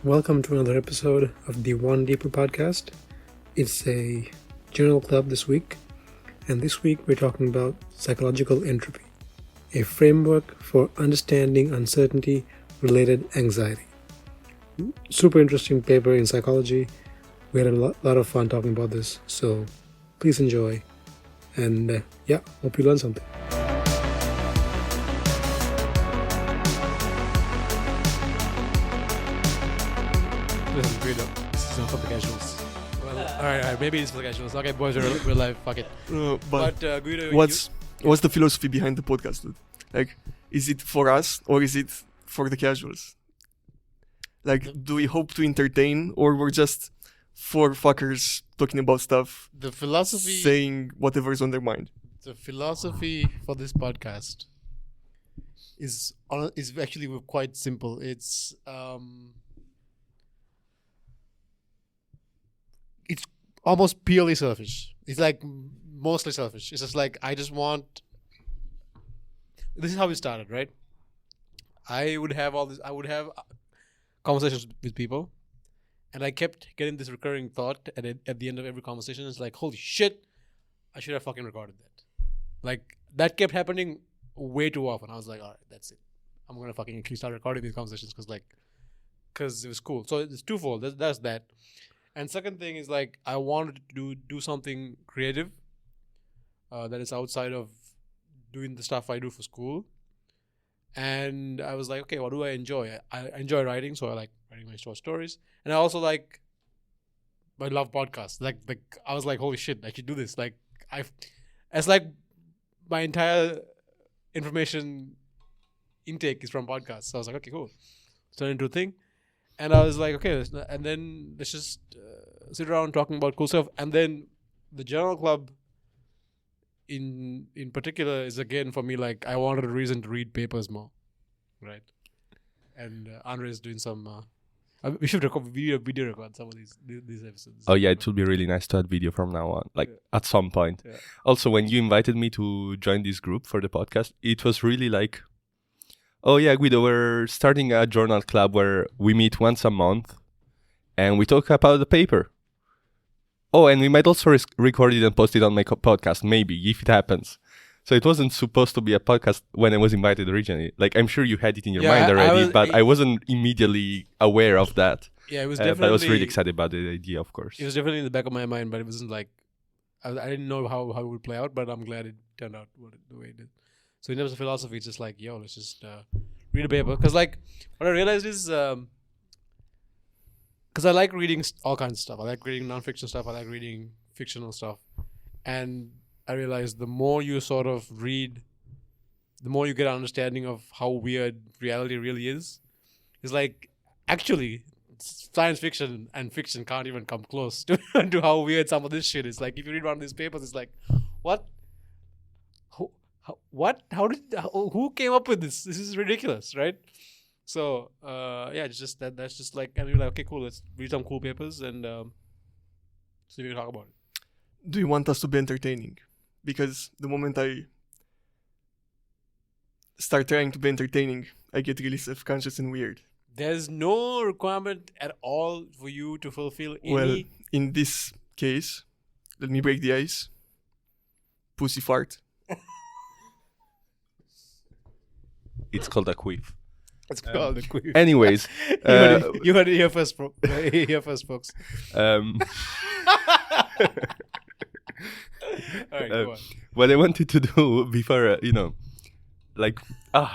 welcome to another episode of the One Deeper podcast. It's a journal club this week, and this week we're talking about psychological entropy, a framework for understanding uncertainty-related anxiety. Super interesting paper in psychology. We had a lot of fun talking about this, so please enjoy, and hope you learn something. Listen, Guido, this is not for the casuals. Well, alright, maybe it's for the casuals. Okay, boys, we're live, fuck it. But Guido, what's the philosophy behind the podcast, dude? Like, is it for us or is it for the casuals? Like, do we hope to entertain or we're just four fuckers talking about stuff, the philosophy, saying whatever's on their mind? The philosophy for this podcast is actually quite simple. It's almost purely selfish. It's like mostly selfish. It's just like I just want. This is how we started, right? I would have conversations with people, and I kept getting this recurring thought at the end of every conversation. It's like, holy shit, I should have fucking recorded that. Like, that kept happening way too often. I was like, all right, that's it. I'm gonna fucking actually start recording these conversations because it was cool. So it's twofold. That's that. And second thing is, like, I wanted to do something creative that is outside of doing the stuff I do for school. And I was like, okay, what do I enjoy? I enjoy writing, so I like writing my short stories. And I also I love podcasts. Like I was like, holy shit, I should do this. It's like my entire information intake is from podcasts. So I was like, okay, cool. Turn into a thing. And I was like, okay, and then let's just sit around talking about cool stuff. And then the journal club in particular is, again, for me, like, I wanted a reason to read papers more, right? And Andre is doing some... we should video record some of these episodes. Oh yeah, it would be really nice to add video from now on, at some point. Yeah. Also, when you invited me to join this group for the podcast, it was really like, oh yeah, Guido, we're starting a journal club where we meet once a month and we talk about the paper. Oh, and we might also record it and post it on my podcast, maybe, if it happens. So it wasn't supposed to be a podcast when I was invited originally. Like, I'm sure you had it in your mind already, but I wasn't immediately aware of that. Yeah, it was definitely... But I was really excited about the idea, of course. It was definitely in the back of my mind, but it wasn't like... I didn't know how it would play out, but I'm glad it turned out the way it did. So in terms of philosophy, it's just like, yo, let's just read a paper. Because, like, what I realized is... Because I like reading all kinds of stuff. I like reading non-fiction stuff. I like reading fictional stuff. And I realized the more you sort of read, the more you get an understanding of how weird reality really is. It's like, actually, science fiction and fiction can't even come close to how weird some of this shit is. Like, if you read one of these papers, it's like, what? What? Who came up with this? This is ridiculous, right? So, it's just that's just like, and we're like, okay, cool, let's read some cool papers and see if we can talk about it. Do you want us to be entertaining? Because the moment I start trying to be entertaining, I get really self-conscious and weird. There's no requirement at all for you to fulfill any... Well, in this case, let me break the ice. Pussy fart. It's called a quiff. It's called a quiff. Anyways. you heard it here first, folks. All right, go on. What I wanted to do before,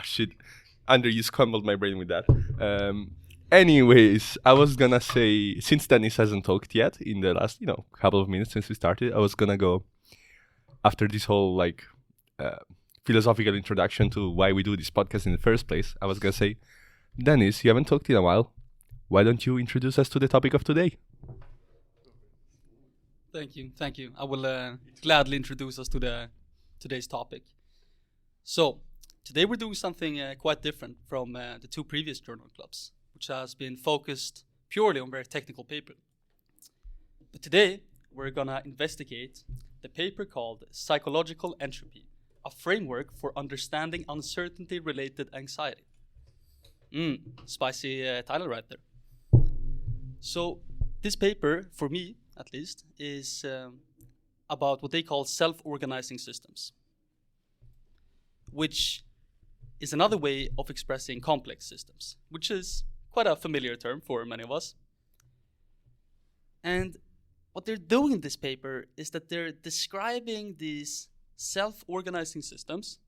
shit. Andrew, you scrambled my brain with that. Anyways, I was gonna say, since Dennis hasn't talked yet in the last, couple of minutes since we started, I was gonna go after this whole, philosophical introduction to why we do this podcast in the first place. I was gonna say, Dennis, you haven't talked in a while. Why don't you introduce us to the topic of today? Thank you. I will gladly introduce us to today's topic. So, today we're doing something quite different from the two previous journal clubs, which has been focused purely on very technical paper. But today, we're gonna investigate the paper called Psychological Entropy, a framework for understanding uncertainty-related anxiety. Spicy title right there. So this paper, for me at least, is about what they call self-organizing systems, which is another way of expressing complex systems, which is quite a familiar term for many of us. And what they're doing in this paper is that they're describing these self-organizing systems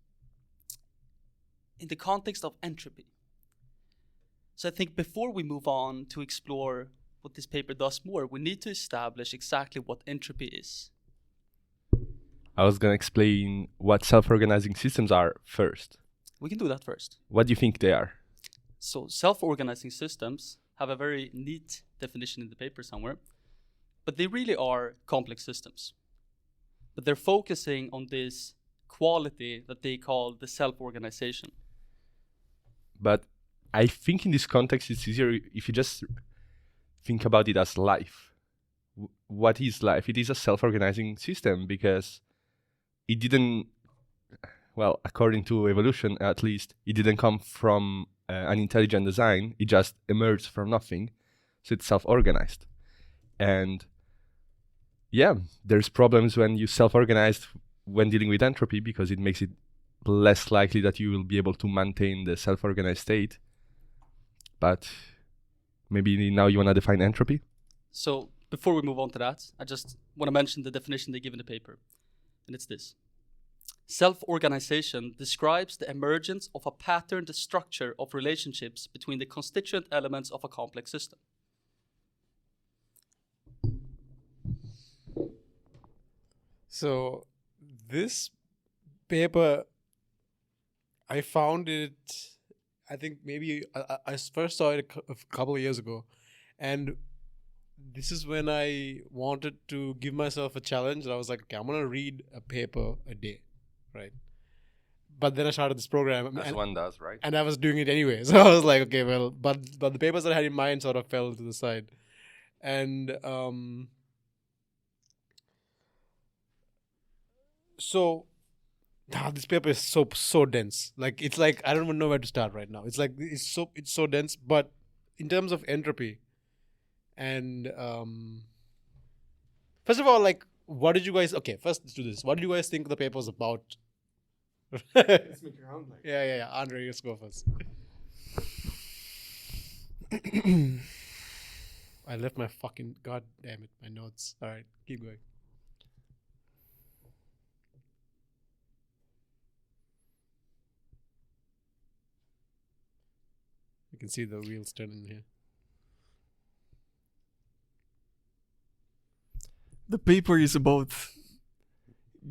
in the context of entropy. So I think before we move on to explore what this paper does more, we need to establish exactly what entropy is. I was going to explain what self-organizing systems are first. We can do that first. What do you think they are? So self-organizing systems have a very neat definition in the paper somewhere, but they really are complex systems. But they're focusing on this quality that they call the self-organization. But I think in this context, it's easier if you just think about it as life. What is life? It is a self-organizing system because it didn't, well, according to evolution at least, it didn't come from an intelligent design. It just emerged from nothing. So it's self-organized. And yeah, there's problems when you self-organize when dealing with entropy because it makes it less likely that you will be able to maintain the self-organized state. But maybe now you want to define entropy? So before we move on to that, I just want to mention the definition they give in the paper. And it's this. Self-organization describes the emergence of a patterned structure of relationships between the constituent elements of a complex system. So this paper, I found it, I think maybe I first saw it a couple of years ago. And this is when I wanted to give myself a challenge. I was like, okay, I'm going to read a paper a day, right? But then I started this program. As one does, right? And I was doing it anyway. So I was like, okay, well, but the papers that I had in mind sort of fell to the side. And so this paper is so dense. Like it's like I don't even know where to start right now. It's like it's so dense. But in terms of entropy, and first of all, like, what did you guys? Okay, first let's do this. What did you guys think the paper was about? Let's make your hand like. Yeah. Andre, let's go first. I left my fucking god damn it, my notes. All right, keep going. You can see the wheels turning here. The paper is about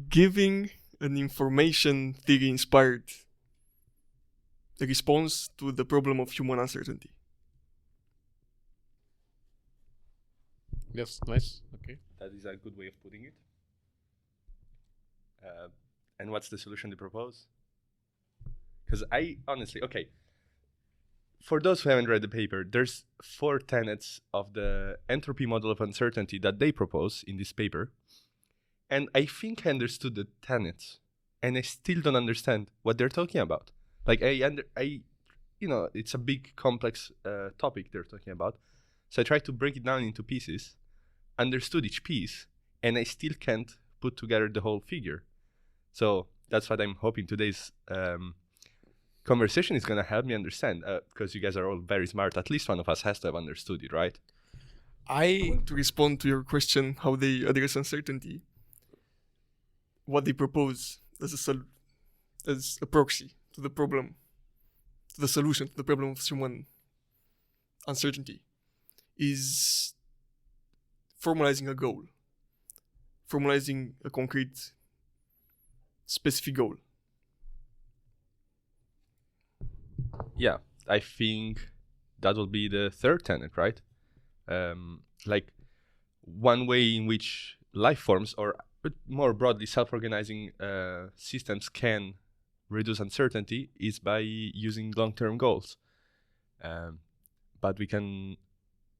giving an information theory inspired response to the problem of human uncertainty. Yes, nice. Okay. That is a good way of putting it. And what's the solution they propose? Because I honestly, okay, for those who haven't read the paper, there's 4 tenets of the entropy model of uncertainty that they propose in this paper. And I think I understood the tenets, and I still don't understand what they're talking about. Like, it's a big, complex topic they're talking about. So I tried to break it down into pieces, understood each piece, and I still can't put together the whole figure. So that's what I'm hoping today's conversation is going to help me understand, because you guys are all very smart. At least one of us has to have understood it, right? To respond to your question, how they address uncertainty, what they propose as a proxy to the problem, to the solution to the problem of human uncertainty, is formalizing a goal, formalizing a concrete, specific goal. Yeah, I think that will be the third tenet, right? Like, one way in which life forms, or more broadly self-organizing systems can reduce uncertainty is by using long-term goals. But we can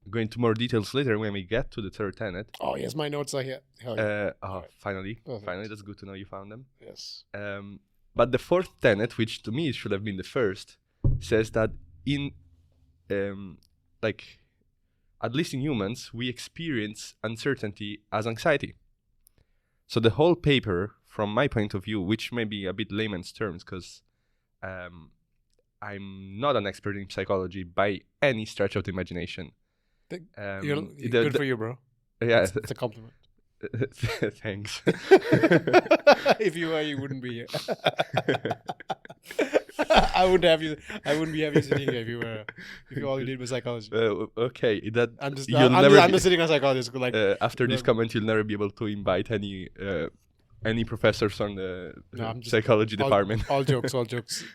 go into more details later when we get to the third tenet. Oh yes, my notes are here. Hell yeah. Right. Finally, Perfect. finally, that's good to know you found them. Yes. But the fourth tenet, which to me should have been the first, says that in at least in humans, we experience uncertainty as anxiety. So the whole paper, from my point of view, which may be a bit layman's terms, because I'm not an expert in psychology by any stretch of the imagination. Good for you, bro. Yeah, It's a compliment. thanks. If you were, you wouldn't be here. I wouldn't be having you sitting here if you all you did was psychology. Okay, that I'm just sitting on psychologist. Like after this comment, you'll never be able to invite any professors on the psychology department. All jokes.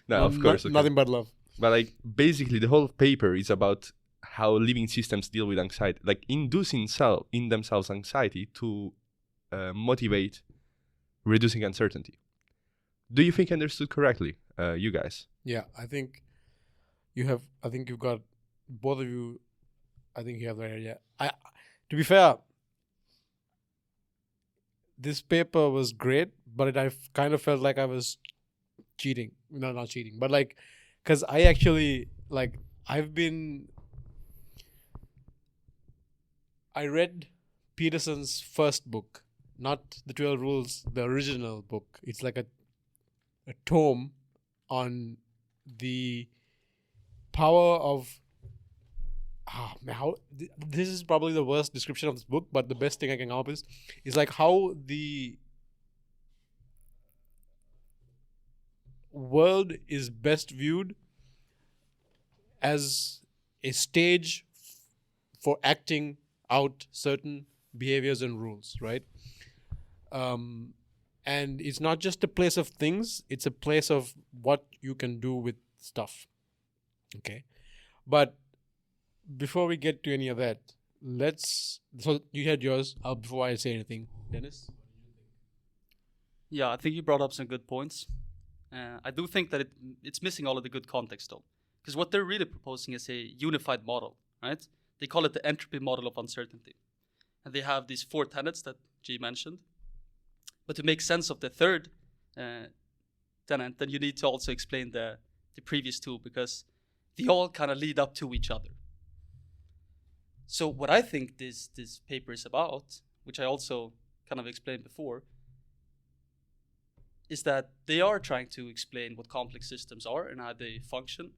No, of course. Okay. Nothing but love. But like basically, the whole paper is about how living systems deal with anxiety, like inducing in themselves anxiety to motivate reducing uncertainty. Do you think I understood correctly, you guys? Yeah, I think you've got both of you. I think you have the right idea. To be fair, this paper was great, but I kind of felt like I was cheating. No, not cheating, but like, because I actually I read Peterson's first book, not the 12 Rules, the original book. It's like a tome on the power of this is probably the worst description of this book, but the best thing I can come up with is like how the world is best viewed as a stage for acting out certain behaviors and rules, right? And it's not just a place of things, it's a place of what you can do with stuff. Okay. But before we get to any of that, so you had yours before I say anything. Dennis? Yeah, I think you brought up some good points. I do think that it's missing all of the good context though. Because what they're really proposing is a unified model, right? They call it the entropy model of uncertainty. And they have these 4 tenets that G mentioned. But to make sense of the third tenet, then you need to also explain the previous 2, because they all kind of lead up to each other. So what I think this paper is about, which I also kind of explained before, is that they are trying to explain what complex systems are and how they function,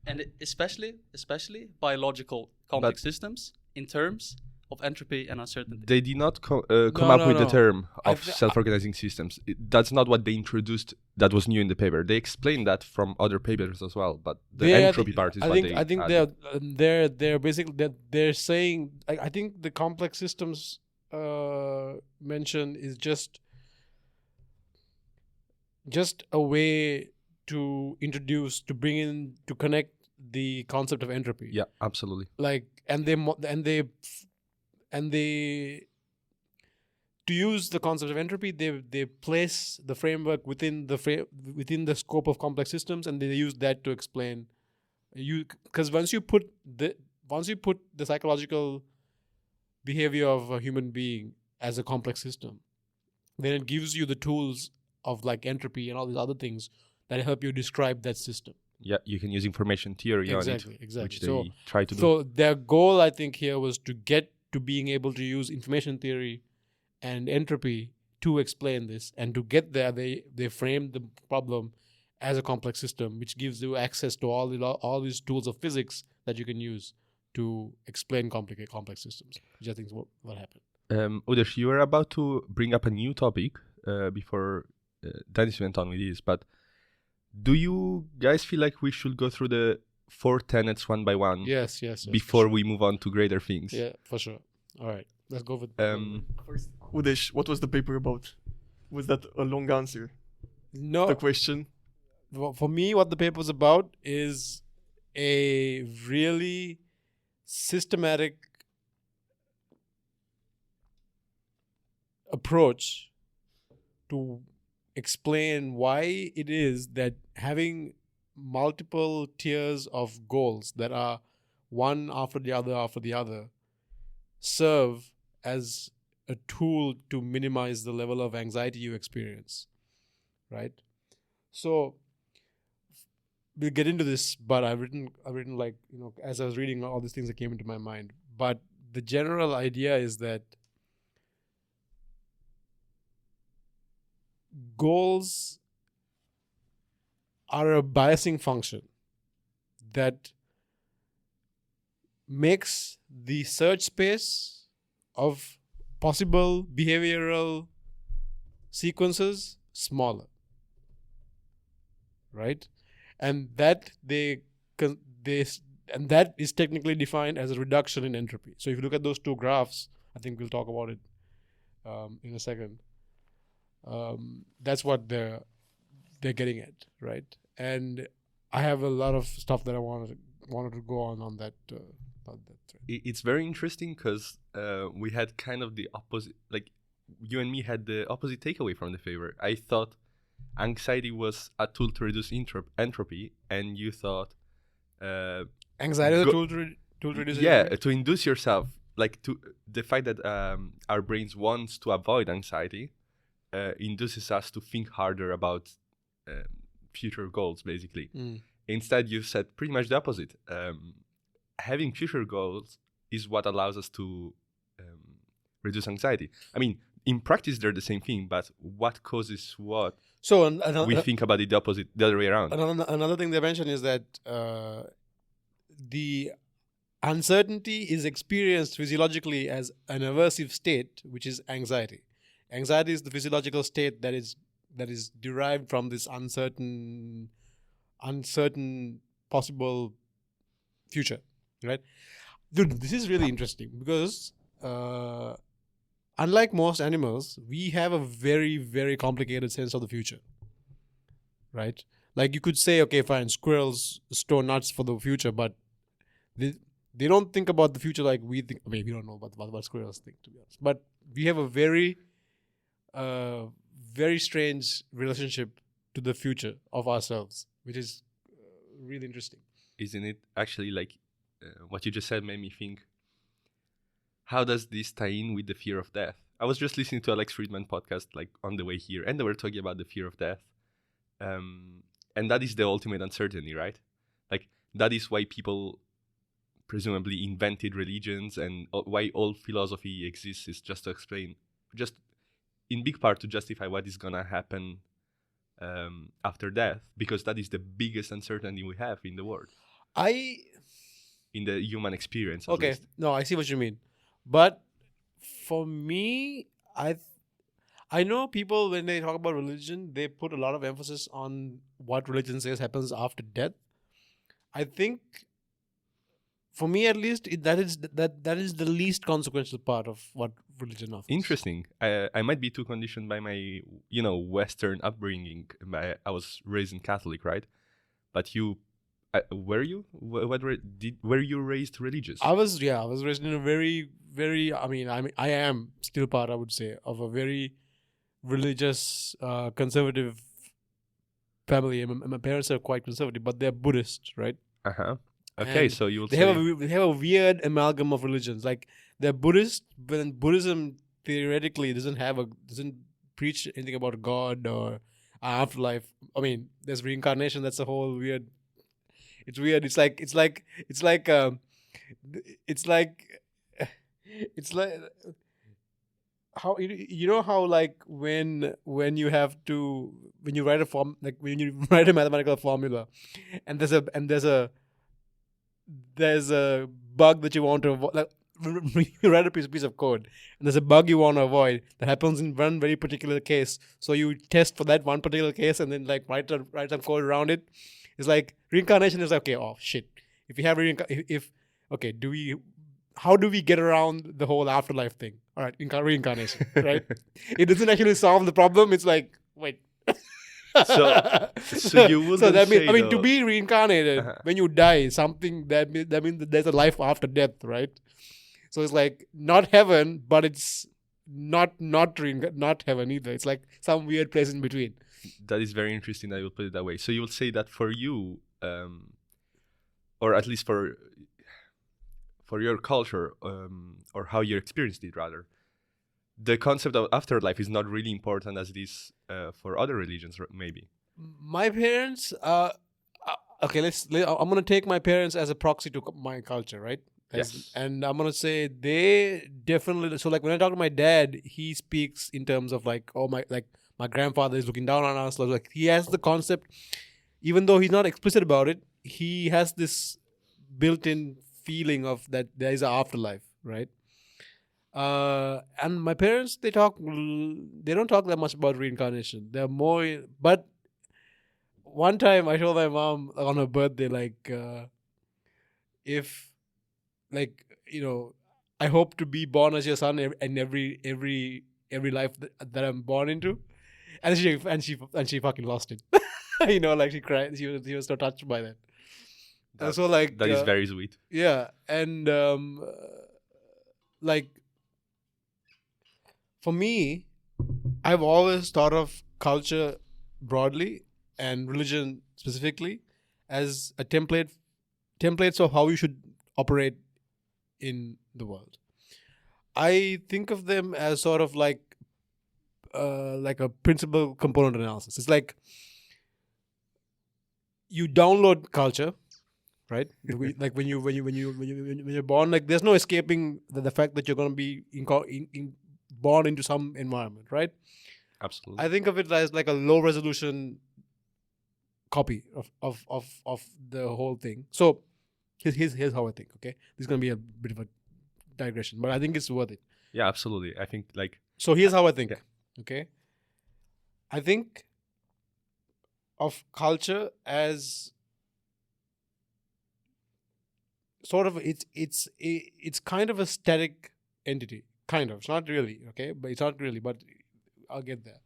and especially biological complex systems in terms of entropy and uncertainty. They did not come up with the term of self-organizing systems. That's not what they introduced. That was new in the paper. They explained that from other papers as well, but the entropy part is I think they're basically they're saying. I think the complex systems mention is just a way to connect the concept of entropy. Yeah, absolutely. Like, and they to use the concept of entropy, they place the framework within the scope of complex systems, and they use that to explain because once you put the psychological behavior of a human being as a complex system, then it gives you the tools of like entropy and all these other things that help you describe that system. Yeah, you can use information theory on it, which they try to do. So their goal, I think, here was to get to being able to use information theory and entropy to explain this. And to get there, they framed the problem as a complex system, which gives you access to all these tools of physics that you can use to explain complex systems, which I think is what happened. Udesh, you were about to bring up a new topic before Dennis went on with this, but do you guys feel like we should go through the 4 tenets one by one? Yes. Before we move on to greater things. Yeah, for sure. All right, let's go with first. Udesh, what was the paper about? Was that a long answer? No. The question? For me, what the paper was about is a really systematic approach to explain why it is that having multiple tiers of goals that are one after the other serve as a tool to minimize the level of anxiety you experience, right? So we'll get into this, but I've written like, as I was reading all these things that came into my mind. But the general idea is that goals are a biasing function that makes the search space of possible behavioral sequences smaller, right? And that and that is technically defined as a reduction in entropy. So if you look at those two graphs, I think we'll talk about it in a second. That's what they're getting at, right? And I have a lot of stuff that I wanted to go on that. It's very interesting because we had kind of the opposite. Like you and me had the opposite takeaway from the favor. I thought anxiety was a tool to reduce entropy, and you thought anxiety is a tool to reduce yeah, entropy? to induce yourself. Like to the fact that our brains wants to avoid anxiety induces us to think harder about future goals, basically. Instead, you said pretty much the opposite. Having future goals is what allows us to reduce anxiety. I mean, in practice, they're the same thing, but what causes what? So We think about it the opposite, the other way around. Another thing they mentioned is that the uncertainty is experienced physiologically as an aversive state, which is anxiety. Anxiety is the physiological state that is derived from this uncertain possible future, right? Dude, this is really interesting because unlike most animals, we have a very, very complicated sense of the future, right? Like you could say, okay, fine, squirrels store nuts for the future, but they don't think about the future like we think. I mean, we don't know about what squirrels think, to be honest. But we have a very, very strange relationship to the future of ourselves, which is really interesting. Isn't it actually like what you just said made me think, how does this tie in with the fear of death? I was just listening to Alex Friedman podcast like on the way here, and they were talking about the fear of death. And that is the ultimate uncertainty, right? Like that is why people presumably invented religions, and why all philosophy exists is just to explain, just in big part to justify what is gonna happen after death, because that is the biggest uncertainty we have in the world. In the human experience, at least. No, I see what you mean. But for me, I know people, when they talk about religion, they put a lot of emphasis on what religion says happens after death. I think, for me at least, that is the least consequential part of what religion offers. Interesting. I might be too conditioned by my, Western upbringing. I was raised in Catholic, right? But you, were you? Were you raised religious? I was raised in a very, very. I am still part, I would say, of a very religious, conservative family. And my parents are quite conservative, but they're Buddhist, right? Okay, And so you will they say have a weird amalgam of religions. Like they're Buddhist, but then Buddhism theoretically doesn't preach anything about God or afterlife. I mean, there's reincarnation. That's a whole weird. It's weird. It's like how how like when you write a form, like when you write a mathematical formula, and there's a bug that you want to avoid. Like, you write a piece of code, and there's a bug you want to avoid that happens in one very particular case. So you test for that one particular case, and then like write some code around it. It's like reincarnation is like, okay, oh shit. If we have how do we get around the whole afterlife thing? All right, reincarnation, right? It doesn't actually solve the problem. It's like, wait. So you wouldn't that say, means, to be reincarnated when you die, something that means that there's a life after death, right? So it's like not heaven, but it's not heaven either. It's like some weird place in between. That is very interesting that you put it that way. So you will say that for you, or at least for your culture, or how you experienced it rather, the concept of afterlife is not really important as it is for other religions, maybe. My parents, okay, I'm gonna take my parents as a proxy to my culture, right? Yes. And I'm gonna say they definitely. So like when I talk to my dad, he speaks in terms of like, oh my grandfather is looking down on us. Like he has the concept, even though he's not explicit about it. He has this built-in feeling of that there is an afterlife, right? And my parents, they don't talk that much about reincarnation. They're more, but one time I told my mom on her birthday, like, if, like, I hope to be born as your son in every life that I'm born into, and she fucking lost it. Like she cried. She was so touched by that. So like that is very sweet. yeah, and like for me, I've always thought of culture broadly and religion specifically as a templates of how you should operate in the world. I think of them as sort of like a principal component analysis. It's like you download culture, right? Like when you're born, like there's no escaping the fact that you're going to be born into some environment, right? Absolutely. I think of it as like a low resolution copy of the whole thing. So here's how I think. Okay, this is going to be a bit of a digression, but I think it's worth it. Yeah, absolutely. I think like So here's how I think. Yeah. Okay, I think of culture as sort of it's kind of a static entity. Kind of. It's not really, okay? But it's not really, but I'll get there.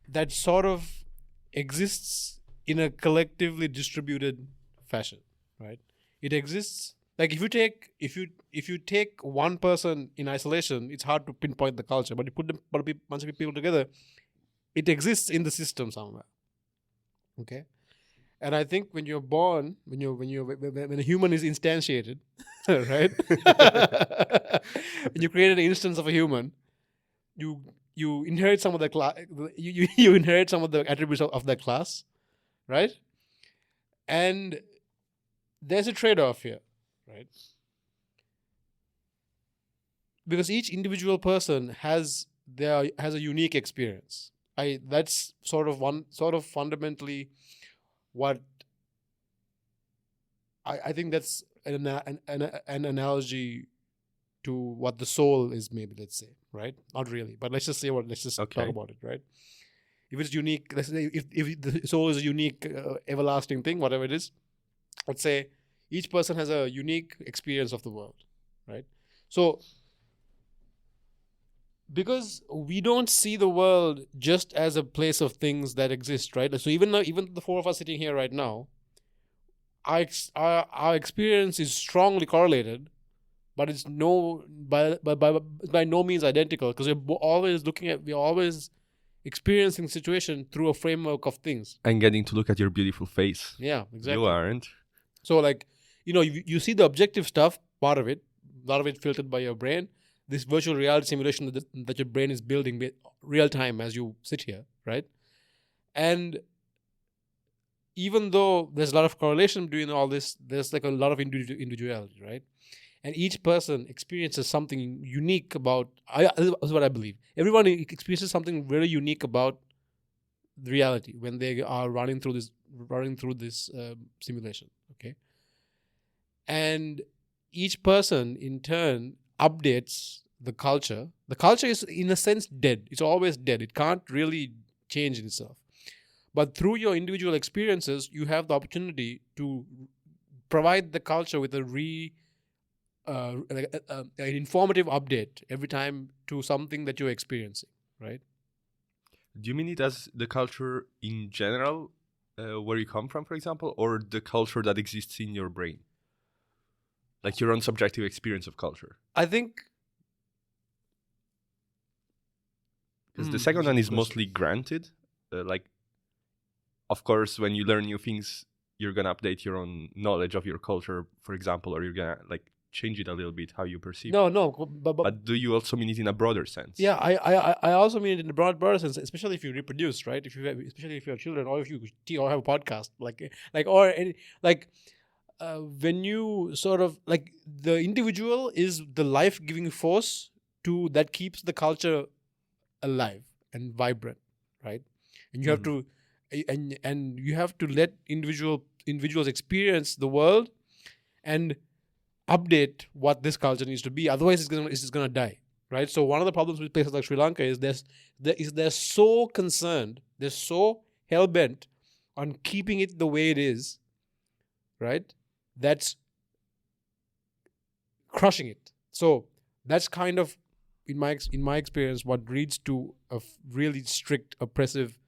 That sort of exists in a collectively distributed fashion, right? It exists like if you take one person in isolation, it's hard to pinpoint the culture. But you put a bunch of people together, it exists in the system somewhere. Okay? And I think when you're born, when a human is instantiated, right? When you create an instance of a human, you inherit some of the class. You inherit some of the attributes of that class, right? And there's a trade-off here, right? Because each individual person has a unique experience. That's sort of fundamentally what I think that's an analogy to what the soul is, maybe, let's say, right? Not really, but let's just talk about it, right? If it's unique, let's say if the soul is a unique, everlasting thing, whatever it is, let's say each person has a unique experience of the world, right? So because we don't see the world just as a place of things that exist, right? So even the four of us sitting here right now, our experience is strongly correlated, but it's by no means identical, because we're always experiencing situation through a framework of things. And getting to look at your beautiful face. Yeah, exactly. You aren't. So like, you see the objective stuff, part of it, a lot of it filtered by your brain. This virtual reality simulation that your brain is building real time as you sit here, right? And even though there's a lot of correlation between all this, there's like a lot of individuality, right? And each person experiences something unique about. That's what I believe. Everyone experiences something very unique about the reality when they are running through this simulation. Okay, and each person in turn updates the culture. The culture is in a sense dead. It's always dead. It can't really change itself. But through your individual experiences, you have the opportunity to provide the culture with an informative update every time to something that you're experiencing, right? Do you mean it as the culture in general, where you come from, for example, or the culture that exists in your brain? Like your own subjective experience of culture? I think... Because the second one is mostly granted. Of course, when you learn new things, you're going to update your own knowledge of your culture, for example, or you're going to change it a little bit, how you perceive it. No, but do you also mean it in a broader sense? Yeah, I also mean it in a broader sense, especially if you reproduce, right? Especially if you have children, or if you have a podcast, when you sort of like the individual is the life-giving force that keeps the culture alive and vibrant, right? And you have to and you have to let individuals experience the world and update what this culture needs to be. Otherwise, it's just gonna die, right? So one of the problems with places like Sri Lanka is they're so concerned, they're so hell bent on keeping it the way it is, right? That's crushing it. So that's kind of in my experience what leads to a really strict oppressive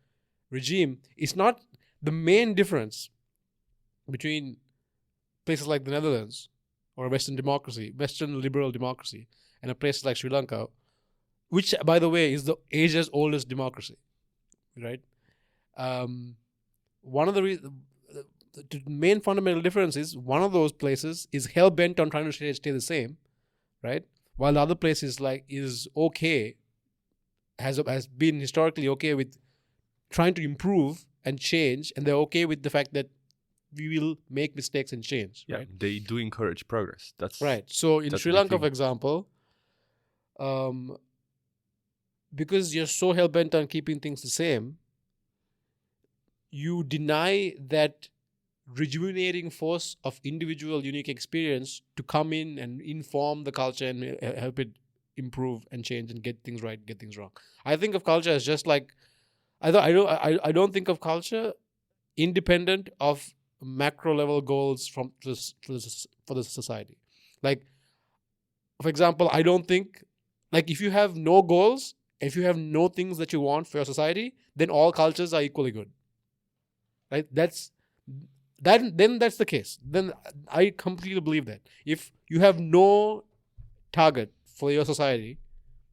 regime. It's not the main difference between places like the Netherlands or a Western liberal democracy, and a place like Sri Lanka, which, by the way, is the Asia's oldest democracy, right? One of the main fundamental difference is one of those places is hell bent on trying to stay the same, right? While the other place is okay, has been historically okay with trying to improve and change, and they're okay with the fact that we will make mistakes and change. Yeah, right? they do encourage progress. That's right. So in that's Sri the Lanka, thing. for example, because you're so hell bent on keeping things the same, you deny that rejuvenating force of individual unique experience to come in and inform the culture and help it improve and change and get things right, get things wrong. I think of culture as just like I don't think of culture independent of macro level goals for the society. Like, for example, I don't think, like, if you have no goals, if you have no things that you want for your society, then all cultures are equally good. Right? Then that's the case. Then I completely believe that. If you have no target for your society,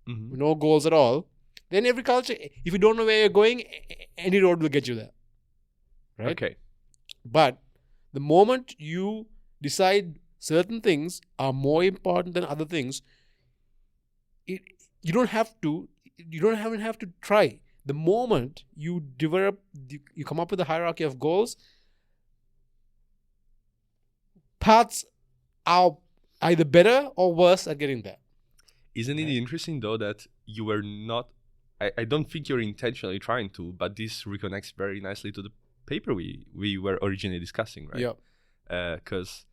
no goals at all, then every culture, if you don't know where you're going, any road will get you there. Right? Okay. But the moment you decide certain things are more important than other things, you don't have to try. The moment you you come up with a hierarchy of goals, paths are either better or worse at getting there. Isn't it interesting though that you were not? I don't think you're intentionally trying to, but this reconnects very nicely to the paper we were originally discussing, right? Yeah. Because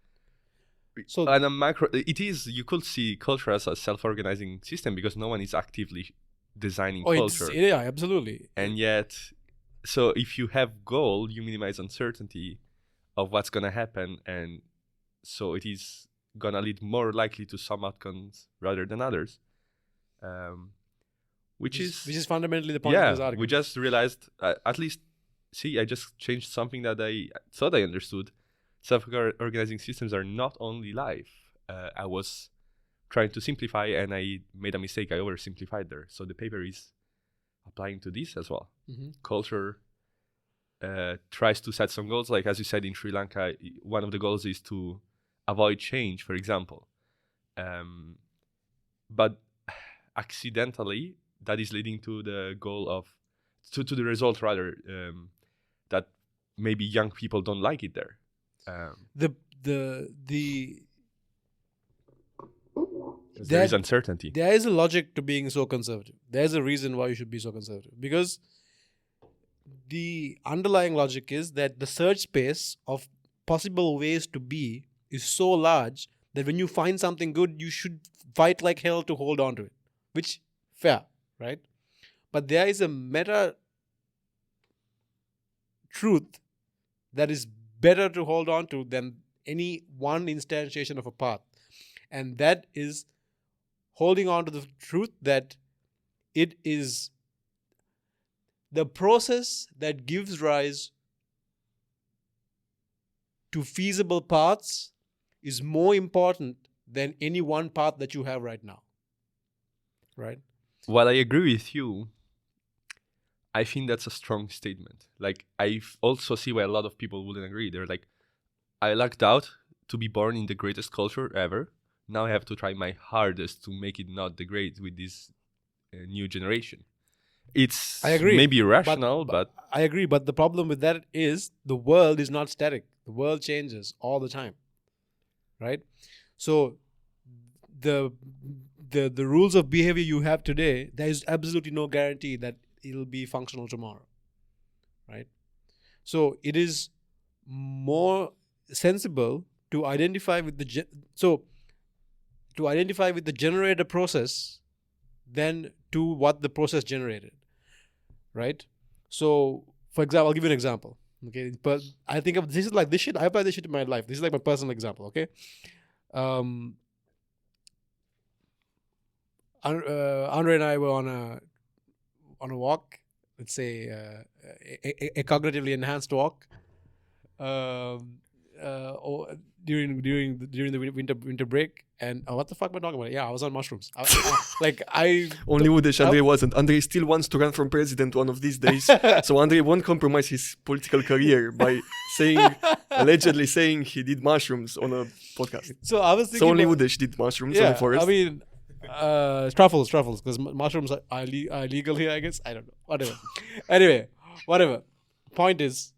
so on a macro, you could see culture as a self-organizing system because no one is actively designing culture. Yeah, absolutely. And yet, so if you have goal, you minimize uncertainty of what's gonna happen, and so it is gonna lead more likely to some outcomes rather than others. Which is fundamentally the point of this article. We just realized, at least, I just changed something that I thought I understood. Self-organizing systems are not only life. I was trying to simplify and I made a mistake. I oversimplified there. So the paper is applying to this as well. Culture tries to set some goals. Like, as you said, in Sri Lanka, one of the goals is to avoid change, for example. But accidentally, that is leading to the goal of, to the result rather, that maybe young people don't like it there. There is uncertainty. There is a logic to being so conservative. There's a reason why you should be so conservative. Because the underlying logic is that the search space of possible ways to be is so large that when you find something good, you should fight like hell to hold on to it. Which, fair, right? But there is a meta truth that is better to hold on to than any one instantiation of a path. And that is holding on to the truth that it is the process that gives rise to feasible paths is more important than any one path that you have right now. Right? While I agree with you, I think that's a strong statement. Like, I also see why a lot of people wouldn't agree. They're like, I lucked out to be born in the greatest culture ever. Now I have to try my hardest to make it not degrade with this new generation. It's I agree, maybe irrational, but I agree. But the problem with that is the world is not static. The world changes all the time. right? So the rules of behavior you have today, there is absolutely no guarantee that it'll be functional tomorrow, right? So it is more sensible to identify with the generator process than to what the process generated, right? So, for example, I'll give you an example. Okay, but I think of this shit. I apply this shit to my life. This is like my personal example. Okay, Andre and I were on a walk. Let's say a cognitively enhanced walk. During the winter break, and what the fuck am I talking about? Yeah, I was on mushrooms. Only Udesh, Andre wasn't. Andre still wants to run for president one of these days, so Andre won't compromise his political career by allegedly saying he did mushrooms on a podcast. So I was thinking. So only Udesh did mushrooms on the forest. I mean, truffles, because mushrooms are legal here, I guess. I don't know. Whatever. Anyway, whatever. Point is,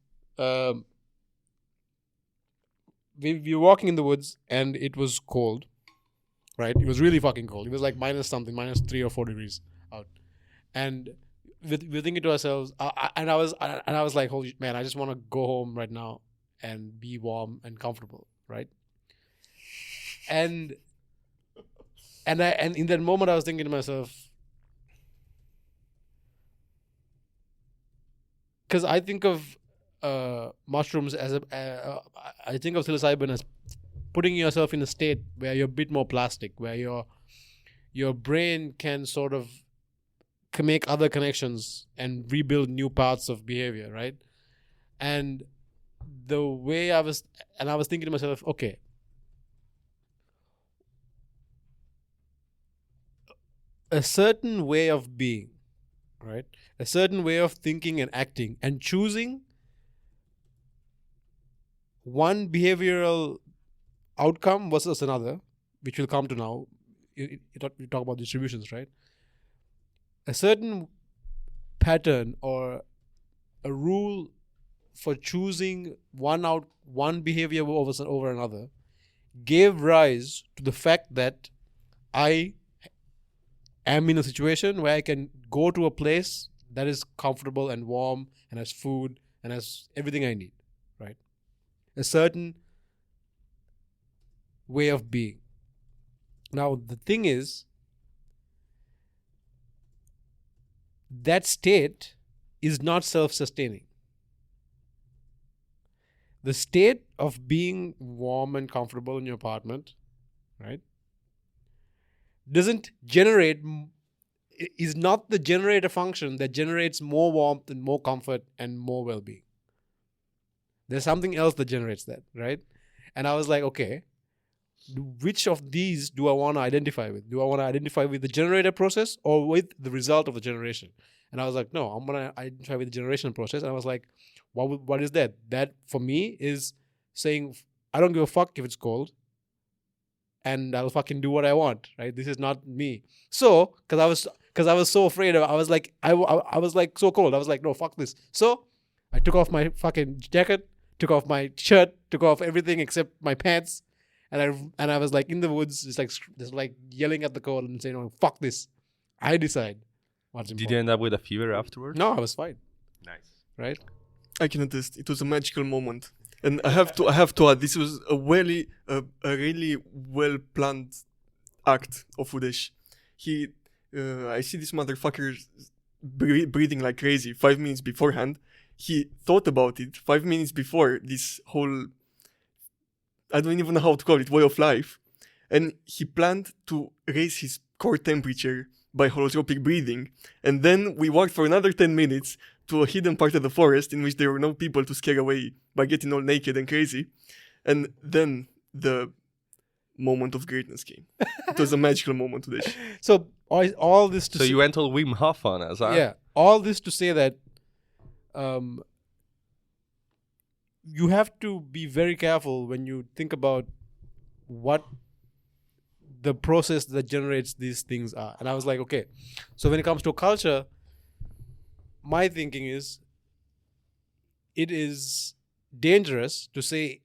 we were walking in the woods and it was cold, right? It was really fucking cold. It was like minus 3 or 4 degrees out, and we're thinking to ourselves, and I was like, holy man, I just want to go home right now and be warm and comfortable, right? And in that moment, I was thinking to myself, because I think of mushrooms as I think of psilocybin as putting yourself in a state where you're a bit more plastic, where your brain can sort of make other connections and rebuild new paths of behavior, right? And the way I was thinking to myself, okay, a certain way of being, right? A certain way of thinking and acting and choosing one behavioral outcome versus another, which we'll come to now. You talk about distributions, right? A certain pattern or a rule for choosing one behavior over another gave rise to the fact that I am in a situation where I can go to a place that is comfortable and warm and has food and has everything I need, right? A certain way of being. Now, the thing is, that state is not self-sustaining. The state of being warm and comfortable in your apartment, right, is not the generator function that generates more warmth and more comfort and more well-being. There's something else that generates that, right? And I was like, okay, which of these do I want to identify with? Do I want to identify with the generator process or with the result of the generation? And I was like, no, I'm going to identify with the generation process. And I was like, what is that? That, for me, is saying, I don't give a fuck if it's cold, and I'll fucking do what I want, right? This is not me. So, because I was so afraid, I was like, I was like so cold. I was like, no, fuck this. So, I took off my fucking jacket, took off my shirt, took off everything except my pants, and I was like in the woods, just like yelling at the cold and saying, "Oh, fuck this! I decide what's important." Did you end up with a fever afterwards? No, I was fine. Nice. Right? I can attest. It was a magical moment, and I have to add, this was a really well planned act of Udesh. I see this motherfucker breathing like crazy 5 minutes beforehand. He thought about it 5 minutes before this whole, I don't even know how to call it, way of life. And he planned to raise his core temperature by holotropic breathing. And then we walked for another 10 minutes to a hidden part of the forest in which there were no people to scare away by getting all naked and crazy. And then the moment of greatness came. It was a magical moment today. So all this to So you went all Wim Hof on us, huh? Yeah. All this to say that you have to be very careful when you think about what the process that generates these things are. And I was like, okay, so when it comes to culture, my thinking is it is dangerous to say